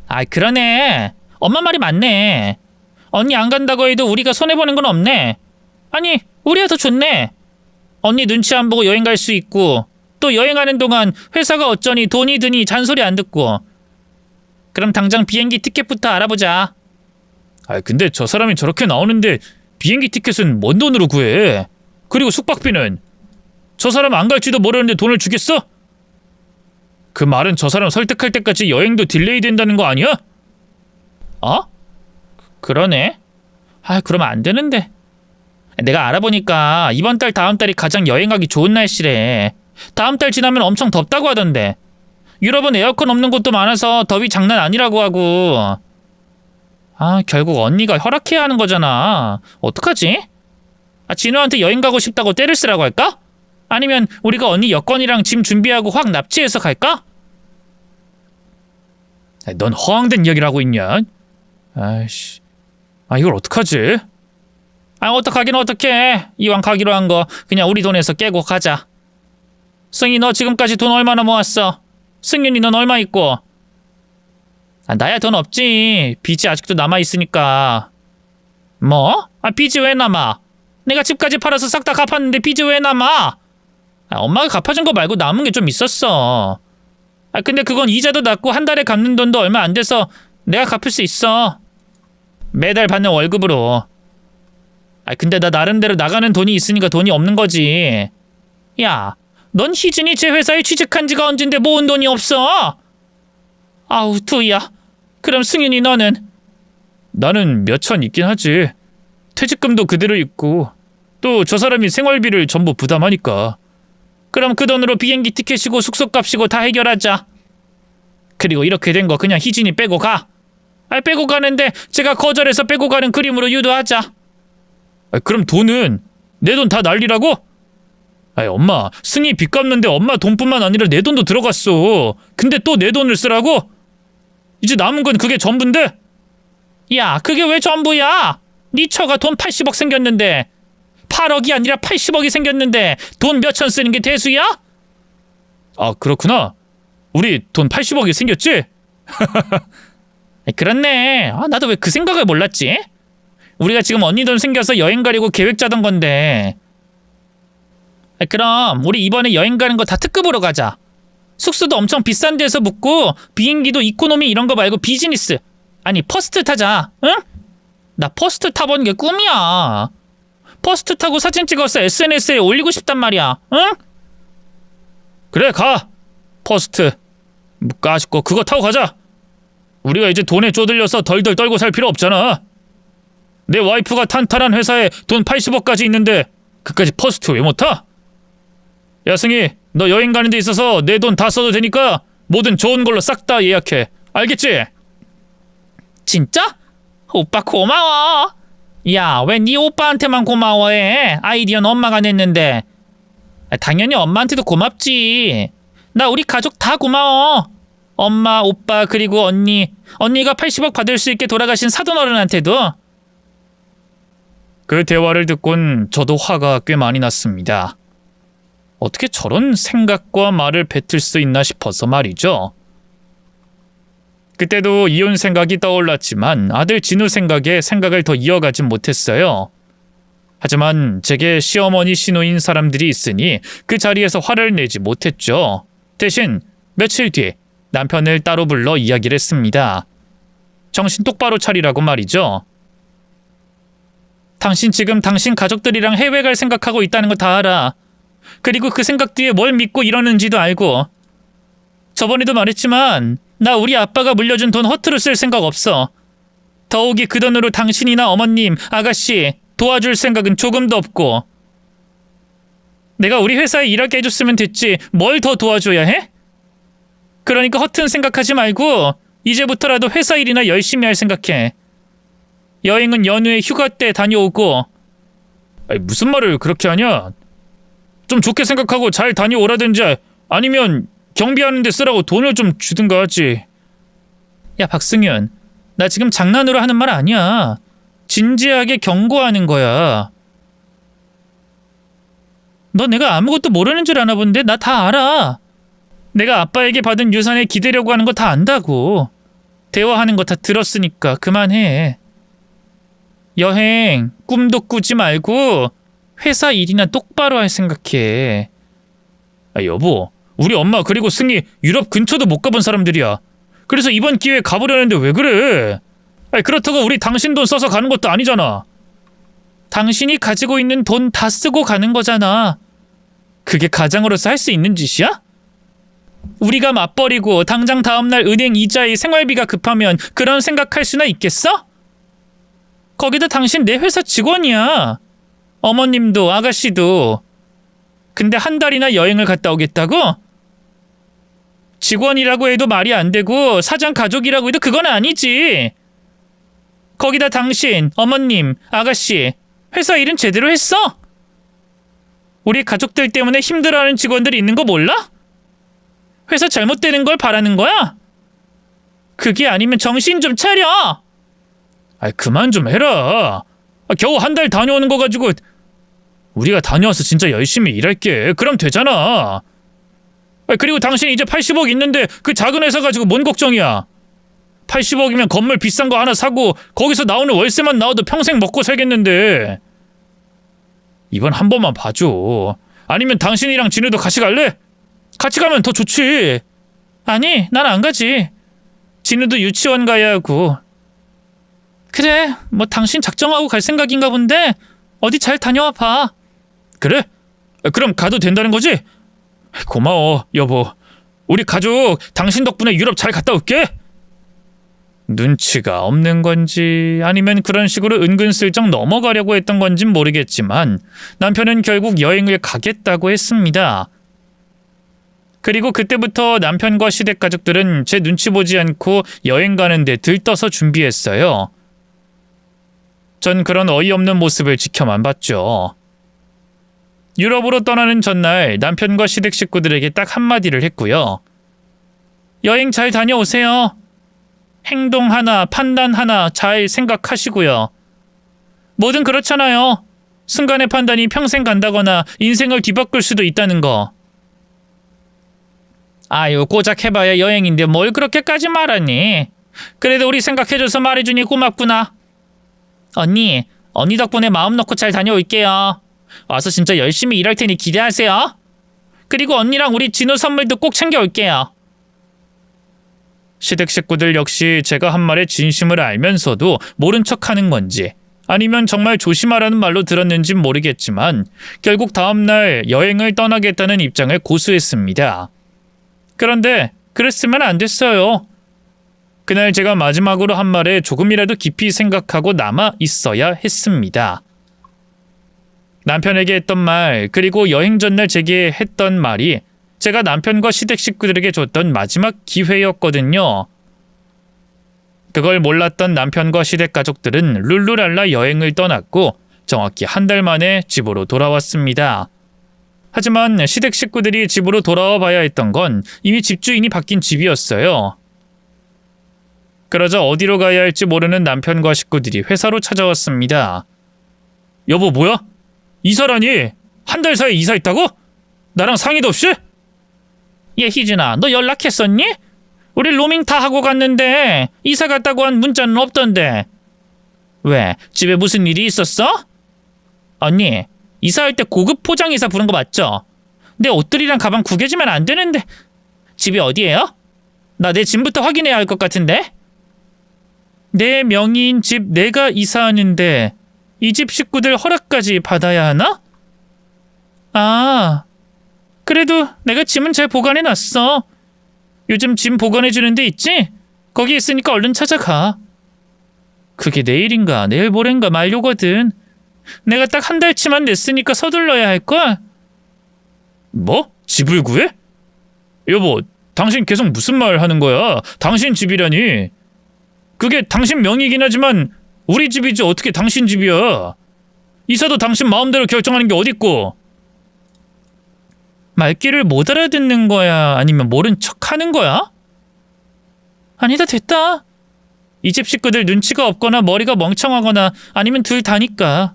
아이, 그러네. 엄마 말이 맞네. 언니 안 간다고 해도 우리가 손해보는 건 없네. 아니, 우리야 더 좋네. 언니 눈치 안 보고 여행 갈 수 있고, 또 여행하는 동안 회사가 어쩌니 돈이 드니 잔소리 안 듣고. 그럼 당장 비행기 티켓부터 알아보자. 아, 근데 저 사람이 저렇게 나오는데 비행기 티켓은 뭔 돈으로 구해? 그리고 숙박비는? 저 사람 안 갈지도 모르는데 돈을 주겠어? 그 말은 저 사람 설득할 때까지 여행도 딜레이 된다는 거 아니야? 어? 그러네. 아, 그러면 안 되는데. 내가 알아보니까 이번 달 다음 달이 가장 여행하기 좋은 날씨래. 다음 달 지나면 엄청 덥다고 하던데. 유럽은 에어컨 없는 곳도 많아서 더위 장난 아니라고 하고. 아, 결국 언니가 허락해야 하는 거잖아. 어떡하지? 아, 진우한테 여행 가고 싶다고 떼를 쓰라고 할까? 아니면 우리가 언니 여권이랑 짐 준비하고 확 납치해서 갈까? 넌 허황된 이야기를 하고 있냐? 아이씨. 아, 이걸 어떡하지? 아, 어떡하긴 어떡해. 이왕 가기로 한 거 그냥 우리 돈에서 깨고 가자. 승희, 너 지금까지 돈 얼마나 모았어? 승윤이 넌 얼마 있고? 아, 나야 돈 없지. 빚이 아직도 남아있으니까. 뭐? 아, 빚이 왜 남아? 내가 집까지 팔아서 싹 다 갚았는데 빚이 왜 남아? 아, 엄마가 갚아준 거 말고 남은 게 좀 있었어. 아, 근데 그건 이자도 낮고 한 달에 갚는 돈도 얼마 안 돼서 내가 갚을 수 있어. 매달 받는 월급으로. 아, 근데 나 나름대로 나가는 돈이 있으니까 돈이 없는 거지. 야, 넌 희진이 제 회사에 취직한 지가 언젠데 모은 돈이 없어? 아우, 두야. 그럼 승윤이 너는? 나는 몇천 있긴 하지. 퇴직금도 그대로 있고 또 저 사람이 생활비를 전부 부담하니까. 그럼 그 돈으로 비행기 티켓이고 숙소값이고 다 해결하자. 그리고 이렇게 된 거 그냥 희진이 빼고 가. 아, 빼고 가는데 제가 거절해서 빼고 가는 그림으로 유도하자. 아, 그럼 돈은 내 돈 다 날리라고? 아이, 엄마, 승희 빚 갚는데 엄마 돈뿐만 아니라 내 돈도 들어갔어. 근데 또 내 돈을 쓰라고? 이제 남은 건 그게 전부인데? 야, 그게 왜 전부야? 네 처가 돈 80억 생겼는데 8억이 아니라 80억이 생겼는데 돈 몇천 쓰는 게 대수야? 아, 그렇구나. 우리 돈 80억이 생겼지? 그렇네. 아, 나도 왜 그 생각을 몰랐지? 우리가 지금 언니 돈 생겨서 여행 가려고 계획 짜던 건데. 그럼 우리 이번에 여행 가는 거 다 특급으로 가자. 숙소도 엄청 비싼 데서 묵고 비행기도 이코노미 이런 거 말고 비즈니스, 아니 퍼스트 타자. 응? 나 퍼스트 타보는 게 꿈이야. 퍼스트 타고 사진 찍어서 SNS에 올리고 싶단 말이야. 응? 그래, 가. 퍼스트. 뭐 까짓거 그거 타고 가자. 우리가 이제 돈에 쪼들려서 덜덜 떨고 살 필요 없잖아. 내 와이프가 탄탄한 회사에 돈 80억까지 있는데 그까지 퍼스트 왜 못 타? 야, 승희, 너 여행 가는 데 있어서 내 돈 다 써도 되니까 뭐든 좋은 걸로 싹 다 예약해. 알겠지? 진짜? 오빠 고마워. 야, 왜 네 오빠한테만 고마워해? 아이디어는 엄마가 냈는데. 당연히 엄마한테도 고맙지. 나 우리 가족 다 고마워. 엄마, 오빠, 그리고 언니. 언니가 80억 받을 수 있게 돌아가신 사돈어른한테도. 그 대화를 듣곤 저도 화가 꽤 많이 났습니다. 어떻게 저런 생각과 말을 뱉을 수 있나 싶어서 말이죠. 그때도 이혼 생각이 떠올랐지만 아들 진우 생각에 생각을 더 이어가진 못했어요. 하지만 제게 시어머니 신우인 사람들이 있으니 그 자리에서 화를 내지 못했죠. 대신 며칠 뒤 남편을 따로 불러 이야기를 했습니다. 정신 똑바로 차리라고 말이죠. 당신 지금 당신 가족들이랑 해외 갈 생각하고 있다는 거 다 알아. 그리고 그 생각 뒤에 뭘 믿고 이러는지도 알고. 저번에도 말했지만 나 우리 아빠가 물려준 돈 허투루 쓸 생각 없어. 더욱이 그 돈으로 당신이나 어머님, 아가씨 도와줄 생각은 조금도 없고. 내가 우리 회사에 일하게 해줬으면 됐지 뭘 더 도와줘야 해? 그러니까 허튼 생각하지 말고 이제부터라도 회사 일이나 열심히 할 생각해. 여행은 연휴에 휴가 때 다녀오고. 아니, 무슨 말을 그렇게 하냐? 좀 좋게 생각하고 잘 다녀오라든지 아니면 경비하는 데 쓰라고 돈을 좀 주든가 하지. 야, 박승윤, 나 지금 장난으로 하는 말 아니야. 진지하게 경고하는 거야. 너 내가 아무것도 모르는 줄 아나 본데? 나 다 알아. 내가 아빠에게 받은 유산에 기대려고 하는 거 다 안다고. 대화하는 거 다 들었으니까 그만해. 여행 꿈도 꾸지 말고 회사 일이나 똑바로 할 생각해. 아, 여보, 우리 엄마 그리고 승희 유럽 근처도 못 가본 사람들이야. 그래서 이번 기회에 가보려는데 왜 그래? 아니, 그렇다고 우리 당신 돈 써서 가는 것도 아니잖아. 당신이 가지고 있는 돈 다 쓰고 가는 거잖아. 그게 가장으로서 할 수 있는 짓이야? 우리가 맞벌이고 당장 다음날 은행 이자에 생활비가 급하면 그런 생각할 수나 있겠어? 거기다 당신 내 회사 직원이야. 어머님도 아가씨도. 근데 한 달이나 여행을 갔다 오겠다고? 직원이라고 해도 말이 안 되고 사장 가족이라고 해도 그건 아니지. 거기다 당신, 어머님, 아가씨 회사 일은 제대로 했어? 우리 가족들 때문에 힘들어하는 직원들이 있는 거 몰라? 회사 잘못되는 걸 바라는 거야? 그게 아니면 정신 좀 차려. 아이, 그만 좀 해라. 겨우 한 달 다녀오는 거 가지고. 우리가 다녀와서 진짜 열심히 일할게. 그럼 되잖아. 그리고 당신 이제 80억 있는데 그 작은 회사 가지고 뭔 걱정이야. 80억이면 건물 비싼 거 하나 사고 거기서 나오는 월세만 나와도 평생 먹고 살겠는데. 이번 한 번만 봐줘. 아니면 당신이랑 진우도 같이 갈래? 같이 가면 더 좋지. 아니, 난 안 가지. 진우도 유치원 가야 하고. 그래, 뭐 당신 작정하고 갈 생각인가 본데 어디 잘 다녀와 봐. 그래? 그럼 가도 된다는 거지? 고마워, 여보. 우리 가족 당신 덕분에 유럽 잘 갔다 올게. 눈치가 없는 건지 아니면 그런 식으로 은근슬쩍 넘어가려고 했던 건진 모르겠지만 남편은 결국 여행을 가겠다고 했습니다. 그리고 그때부터 남편과 시댁 가족들은 제 눈치 보지 않고 여행 가는데 들떠서 준비했어요. 전 그런 어이없는 모습을 지켜만 봤죠. 유럽으로 떠나는 전날 남편과 시댁 식구들에게 딱 한마디를 했고요. 여행 잘 다녀오세요. 행동 하나, 판단 하나 잘 생각하시고요. 뭐든 그렇잖아요. 순간의 판단이 평생 간다거나 인생을 뒤바꿀 수도 있다는 거. 아유, 고작 해봐야 여행인데 뭘 그렇게까지 말하니. 그래도 우리 생각해줘서 말해주니 고맙구나. 언니 덕분에 마음 놓고 잘 다녀올게요. 와서 진짜 열심히 일할 테니 기대하세요. 그리고 언니랑 우리 진우 선물도 꼭 챙겨올게요. 시댁 식구들 역시 제가 한 말에 진심을 알면서도 모른 척하는 건지 아니면 정말 조심하라는 말로 들었는진 모르겠지만 결국 다음날 여행을 떠나겠다는 입장을 고수했습니다. 그런데 그랬으면 안 됐어요. 그날 제가 마지막으로 한 말에 조금이라도 깊이 생각하고 남아 있어야 했습니다. 남편에게 했던 말, 그리고 여행 전날 제게 했던 말이 제가 남편과 시댁 식구들에게 줬던 마지막 기회였거든요. 그걸 몰랐던 남편과 시댁 가족들은 룰루랄라 여행을 떠났고 정확히 한 달 만에 집으로 돌아왔습니다. 하지만 시댁 식구들이 집으로 돌아와 봐야 했던 건 이미 집주인이 바뀐 집이었어요. 그러자 어디로 가야 할지 모르는 남편과 식구들이 회사로 찾아왔습니다. 여보, 뭐야? 이사라니? 한 달 사이에 이사했다고? 나랑 상의도 없이? 얘 희진아, 너 연락했었니? 우리 로밍 다 하고 갔는데 이사 갔다고 한 문자는 없던데. 왜? 집에 무슨 일이 있었어? 언니, 이사할 때 고급 포장이사 부른 거 맞죠? 내 옷들이랑 가방 구겨지면 안 되는데. 집이 어디예요? 나 내 짐부터 확인해야 할 것 같은데. 내 명의인 집 내가 이사하는데 이 집 식구들 허락까지 받아야 하나? 아, 그래도 내가 짐은 잘 보관해놨어. 요즘 짐 보관해주는 데 있지? 거기 있으니까 얼른 찾아가. 그게 내일인가 내일 모레인가 만료거든. 내가 딱 한 달치만 냈으니까 서둘러야 할걸? 뭐? 집을 구해? 여보, 당신 계속 무슨 말 하는 거야? 당신 집이라니. 그게 당신 명의이긴 하지만 우리 집이지 어떻게 당신 집이야. 이사도 당신 마음대로 결정하는 게 어딨고. 말귀를 못 알아듣는 거야? 아니면 모른 척 하는 거야? 아니다, 됐다. 이 집 식구들 눈치가 없거나 머리가 멍청하거나 아니면 둘 다니까.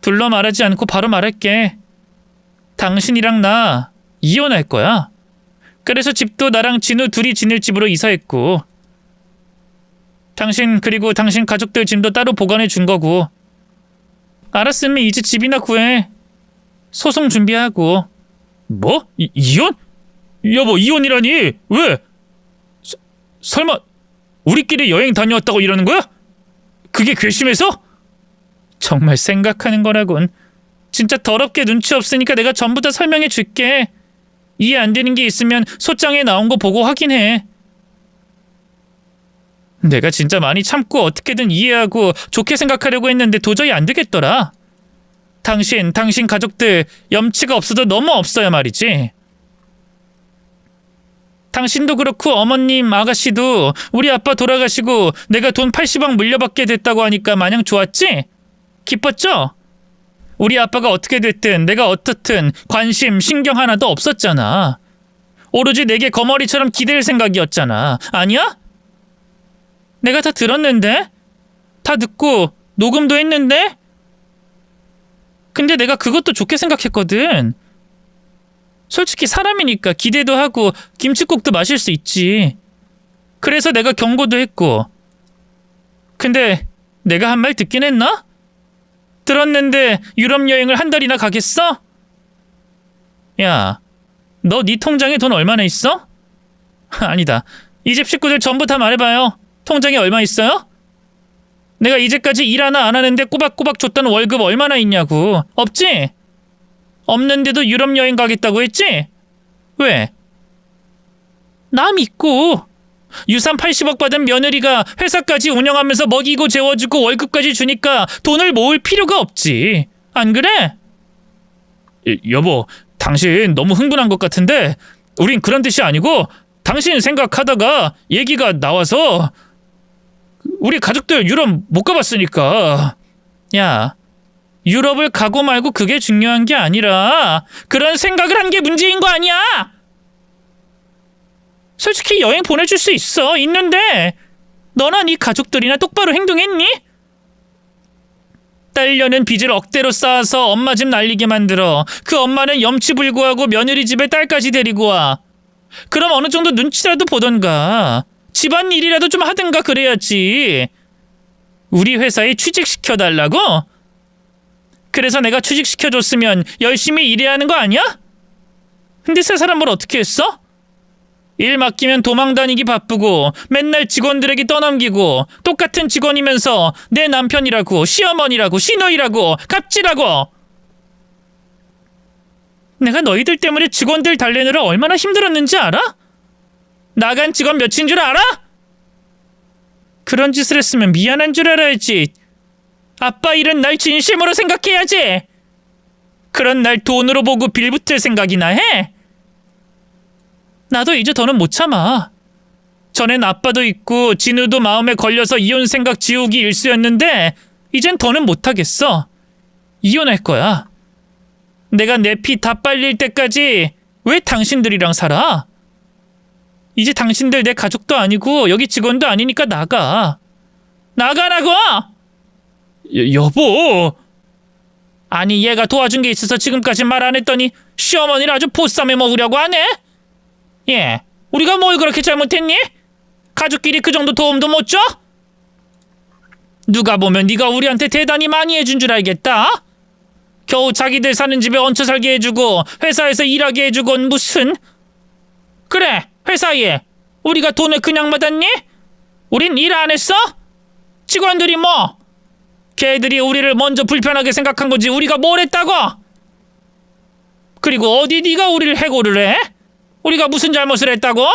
둘러 말하지 않고 바로 말할게. 당신이랑 나 이혼할 거야. 그래서 집도 나랑 진우 둘이 지낼 집으로 이사했고, 당신 그리고 당신 가족들 짐도 따로 보관해 준 거고. 알았으면 이제 집이나 구해. 소송 준비하고. 뭐? 이혼? 여보, 이혼이라니? 왜? 설마 우리끼리 여행 다녀왔다고 이러는 거야? 그게 괘씸해서? 정말 생각하는 거라곤. 진짜 더럽게 눈치 없으니까 내가 전부 다 설명해 줄게. 이해 안 되는 게 있으면 소장에 나온 거 보고 확인해. 내가 진짜 많이 참고 어떻게든 이해하고 좋게 생각하려고 했는데 도저히 안 되겠더라. 당신 가족들 염치가 없어도 너무 없어야 말이지. 당신도 그렇고 어머님, 아가씨도 우리 아빠 돌아가시고 내가 돈 80억 물려받게 됐다고 하니까 마냥 좋았지? 기뻤죠? 우리 아빠가 어떻게 됐든 내가 어떻든 관심, 신경 하나도 없었잖아. 오로지 내게 거머리처럼 기댈 생각이었잖아. 아니야? 내가 다 들었는데? 다 듣고 녹음도 했는데? 근데 내가 그것도 좋게 생각했거든. 솔직히 사람이니까 기대도 하고 김칫국도 마실 수 있지. 그래서 내가 경고도 했고. 근데 내가 한 말 듣긴 했나? 들었는데 유럽 여행을 한 달이나 가겠어? 야, 너 네 통장에 돈 얼마나 있어? 아니다. 이 집 식구들 전부 다 말해봐요. 통장에 얼마 있어요? 내가 이제까지 일 하나 안 하는데 꼬박꼬박 줬던 월급 얼마나 있냐고. 없지? 없는데도 유럽 여행 가겠다고 했지? 왜? 나 믿고. 유산 80억 받은 며느리가 회사까지 운영하면서 먹이고 재워주고 월급까지 주니까 돈을 모을 필요가 없지. 안 그래? 여보, 당신 너무 흥분한 것 같은데 우린 그런 뜻이 아니고 당신 생각하다가 얘기가 나와서 우리 가족들 유럽 못 가봤으니까. 야, 유럽을 가고 말고 그게 중요한 게 아니라 그런 생각을 한 게 문제인 거 아니야? 솔직히 여행 보내줄 수 있는데 너나 네 가족들이나 똑바로 행동했니? 딸려는 빚을 억대로 쌓아서 엄마 집 날리게 만들어 그 엄마는 염치불구하고 며느리 집에 딸까지 데리고 와. 그럼 어느 정도 눈치라도 보던가 집안일이라도 좀 하든가 그래야지. 우리 회사에 취직시켜달라고? 그래서 내가 취직시켜줬으면 열심히 일해야 하는 거 아니야? 근데 세 사람 뭘 어떻게 했어? 일 맡기면 도망다니기 바쁘고 맨날 직원들에게 떠넘기고 똑같은 직원이면서 내 남편이라고 시어머니라고 시누이라고 갑질하고. 내가 너희들 때문에 직원들 달래느라 얼마나 힘들었는지 알아? 나간 직원 몇인 줄 알아? 그런 짓을 했으면 미안한 줄 알아야지. 아빠 일은 날 진심으로 생각해야지. 그런 날 돈으로 보고 빌붙을 생각이나 해? 나도 이제 더는 못 참아. 전엔 아빠도 있고 진우도 마음에 걸려서 이혼 생각 지우기 일쑤였는데 이젠 더는 못하겠어. 이혼할 거야. 내가 내 피 다 빨릴 때까지 왜 당신들이랑 살아? 이제 당신들 내 가족도 아니고 여기 직원도 아니니까 나가. 나가라고! 여보! 아니 얘가 도와준 게 있어서 지금까지 말 안 했더니 시어머니를 아주 보쌈해 먹으려고 하네? 예, 우리가 뭘 그렇게 잘못했니? 가족끼리 그 정도 도움도 못 줘? 누가 보면 네가 우리한테 대단히 많이 해준 줄 알겠다? 겨우 자기들 사는 집에 얹혀 살게 해주고 회사에서 일하게 해주곤 무슨. 그래, 회사에 우리가 돈을 그냥 받았니? 우린 일 안 했어? 직원들이 뭐? 걔들이 우리를 먼저 불편하게 생각한 거지 우리가 뭘 했다고? 그리고 어디 네가 우리를 해고를 해? 우리가 무슨 잘못을 했다고?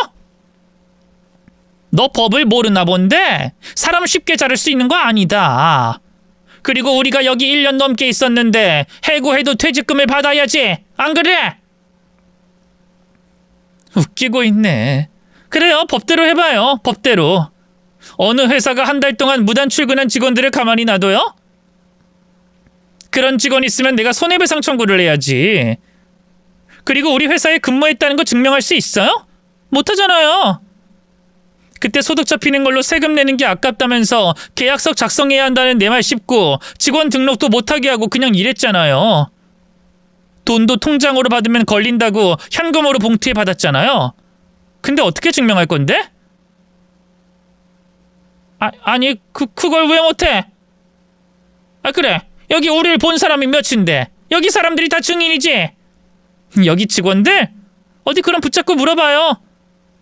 너 법을 모르나 본데 사람 쉽게 자를 수 있는 거 아니다. 그리고 우리가 여기 1년 넘게 있었는데 해고해도 퇴직금을 받아야지. 안 그래? 웃기고 있네. 그래요, 법대로 해봐요. 법대로. 어느 회사가 한 달 동안 무단 출근한 직원들을 가만히 놔둬요? 그런 직원 있으면 내가 손해배상 청구를 해야지. 그리고 우리 회사에 근무했다는 거 증명할 수 있어요? 못하잖아요. 그때 소득 잡히는 걸로 세금 내는 게 아깝다면서 계약서 작성해야 한다는 내 말 씹고 직원 등록도 못하게 하고 그냥 일했잖아요. 돈도 통장으로 받으면 걸린다고 현금으로 봉투에 받았잖아요. 근데 어떻게 증명할 건데? 아니 그걸 왜 못해? 그래, 여기 우리를 본 사람이 몇인데 여기 사람들이 다 증인이지. 여기 직원들? 어디 그럼 붙잡고 물어봐요.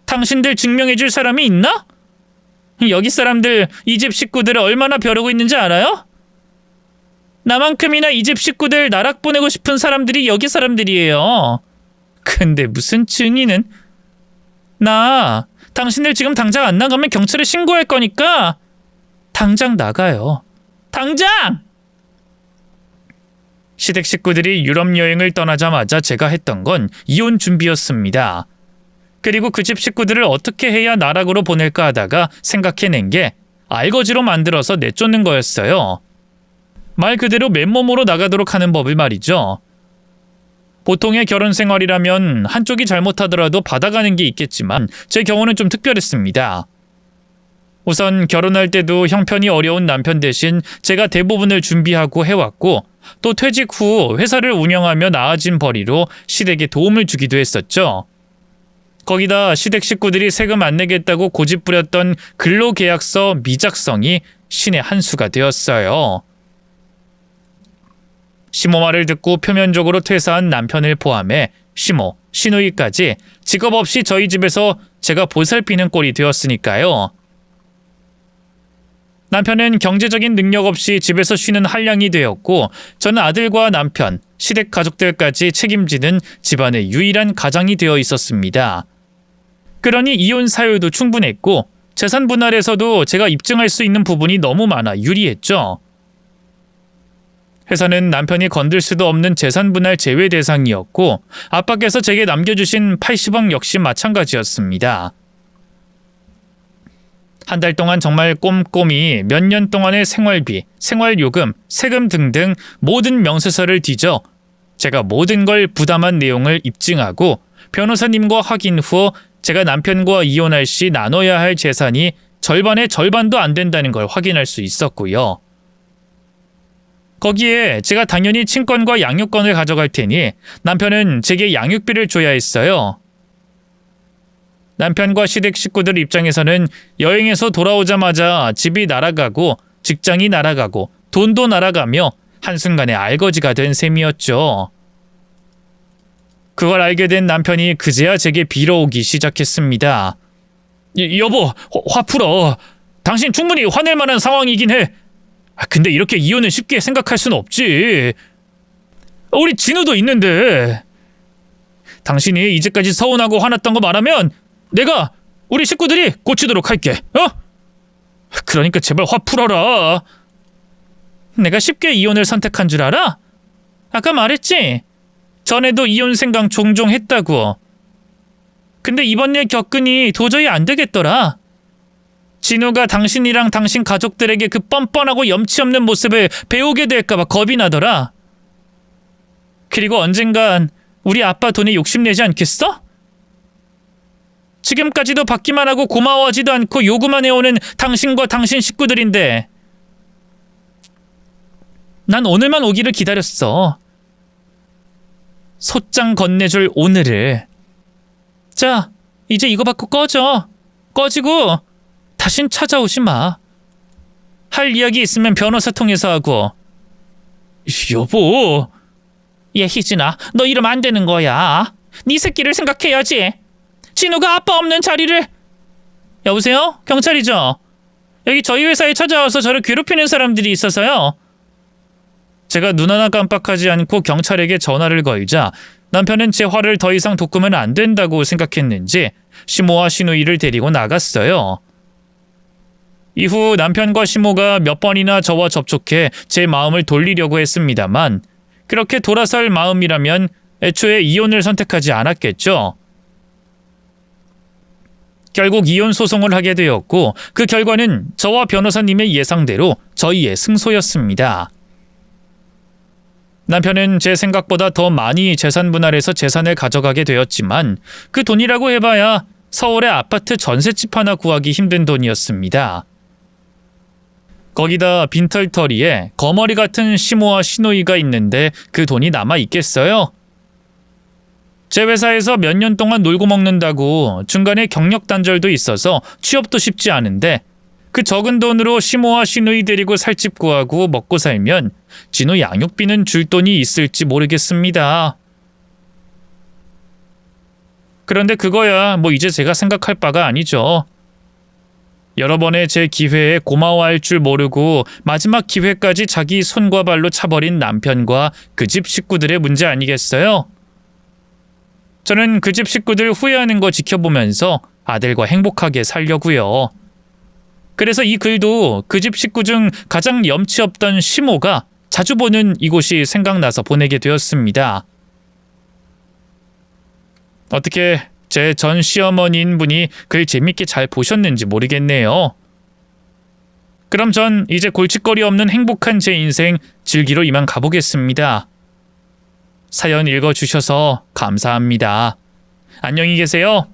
당신들 증명해줄 사람이 있나? 여기 사람들 이 집 식구들을 얼마나 벼르고 있는지 알아요? 나만큼이나 이 집 식구들 나락 보내고 싶은 사람들이 여기 사람들이에요. 근데 무슨 증인은? 나 당신들 지금 당장 안 나가면 경찰에 신고할 거니까 당장 나가요. 당장! 시댁 식구들이 유럽 여행을 떠나자마자 제가 했던 건 이혼 준비였습니다. 그리고 그 집 식구들을 어떻게 해야 나락으로 보낼까 하다가 생각해낸 게 알거지로 만들어서 내쫓는 거였어요. 말 그대로 맨몸으로 나가도록 하는 법을 말이죠. 보통의 결혼 생활이라면 한쪽이 잘못하더라도 받아가는 게 있겠지만 제 경우는 좀 특별했습니다. 우선 결혼할 때도 형편이 어려운 남편 대신 제가 대부분을 준비하고 해왔고 또 퇴직 후 회사를 운영하며 나아진 벌이로 시댁에 도움을 주기도 했었죠. 거기다 시댁 식구들이 세금 안 내겠다고 고집 부렸던 근로계약서 미작성이 신의 한 수가 되었어요. 시모 말을 듣고 표면적으로 퇴사한 남편을 포함해 시모, 시누이까지 직업 없이 저희 집에서 제가 보살피는 꼴이 되었으니까요. 남편은 경제적인 능력 없이 집에서 쉬는 한량이 되었고 저는 아들과 남편, 시댁 가족들까지 책임지는 집안의 유일한 가장이 되어 있었습니다. 그러니 이혼 사유도 충분했고 재산 분할에서도 제가 입증할 수 있는 부분이 너무 많아 유리했죠. 회사는 남편이 건들 수도 없는 재산 분할 제외 대상이었고 아빠께서 제게 남겨주신 80억 역시 마찬가지였습니다. 한 달 동안 정말 꼼꼼히 몇 년 동안의 생활비, 생활요금, 세금 등등 모든 명세서를 뒤져 제가 모든 걸 부담한 내용을 입증하고 변호사님과 확인 후 제가 남편과 이혼할 시 나눠야 할 재산이 절반의 절반도 안 된다는 걸 확인할 수 있었고요. 거기에 제가 당연히 친권과 양육권을 가져갈 테니 남편은 제게 양육비를 줘야 했어요. 남편과 시댁 식구들 입장에서는 여행에서 돌아오자마자 집이 날아가고 직장이 날아가고 돈도 날아가며 한순간에 알거지가 된 셈이었죠. 그걸 알게 된 남편이 그제야 제게 빌어오기 시작했습니다. 여보, 화 풀어. 당신 충분히 화낼 만한 상황이긴 해. 근데 이렇게 이혼을 쉽게 생각할 수는 없지. 우리 진우도 있는데. 당신이 이제까지 서운하고 화났던 거 말하면 내가 우리 식구들이 고치도록 할게. 그러니까 제발 화 풀어라. 내가 쉽게 이혼을 선택한 줄 알아? 아까 말했지? 전에도 이혼 생각 종종 했다고. 근데 이번 일 겪으니 도저히 안 되겠더라. 진우가 당신이랑 당신 가족들에게 그 뻔뻔하고 염치 없는 모습을 배우게 될까봐 겁이 나더라. 그리고 언젠간 우리 아빠 돈에 욕심내지 않겠어? 지금까지도 받기만 하고 고마워하지도 않고 요구만 해오는 당신과 당신 식구들인데 난 오늘만 오기를 기다렸어. 소장 건네줄 오늘을. 자, 이제 이거 받고 꺼져. 꺼지고 다신 찾아오지 마. 할 이야기 있으면 변호사 통해서 하고. 여보. 얘 희진아, 너 이러면 안 되는 거야. 네 새끼를 생각해야지. 진우가 아빠 없는 자리를. 여보세요? 경찰이죠? 여기 저희 회사에 찾아와서 저를 괴롭히는 사람들이 있어서요. 제가 눈 하나 깜빡하지 않고 경찰에게 전화를 걸자 남편은 제 화를 더 이상 돋구면 안 된다고 생각했는지 시모와 시누이를 데리고 나갔어요. 이후 남편과 시모가 몇 번이나 저와 접촉해 제 마음을 돌리려고 했습니다만 그렇게 돌아설 마음이라면 애초에 이혼을 선택하지 않았겠죠. 결국 이혼 소송을 하게 되었고 그 결과는 저와 변호사님의 예상대로 저희의 승소였습니다. 남편은 제 생각보다 더 많이 재산 분할해서 재산을 가져가게 되었지만 그 돈이라고 해봐야 서울의 아파트 전셋집 하나 구하기 힘든 돈이었습니다. 거기다 빈털터리에 거머리 같은 시모와 시누이가 있는데 그 돈이 남아 있겠어요? 제 회사에서 몇 년 동안 놀고 먹는다고 중간에 경력 단절도 있어서 취업도 쉽지 않은데 그 적은 돈으로 시모와 시누이 데리고 살 집 구하고 먹고 살면 진우 양육비는 줄 돈이 있을지 모르겠습니다. 그런데 그거야 뭐 이제 제가 생각할 바가 아니죠. 여러 번의 제 기회에 고마워할 줄 모르고 마지막 기회까지 자기 손과 발로 차버린 남편과 그 집 식구들의 문제 아니겠어요? 저는 그 집 식구들 후회하는 거 지켜보면서 아들과 행복하게 살려고요. 그래서 이 글도 그 집 식구 중 가장 염치 없던 시모가 자주 보는 이곳이 생각나서 보내게 되었습니다. 어떻게 제 전 시어머니인 분이 글 재밌게 잘 보셨는지 모르겠네요. 그럼 전 이제 골칫거리 없는 행복한 제 인생 즐기러 이만 가보겠습니다. 사연 읽어주셔서 감사합니다. 안녕히 계세요.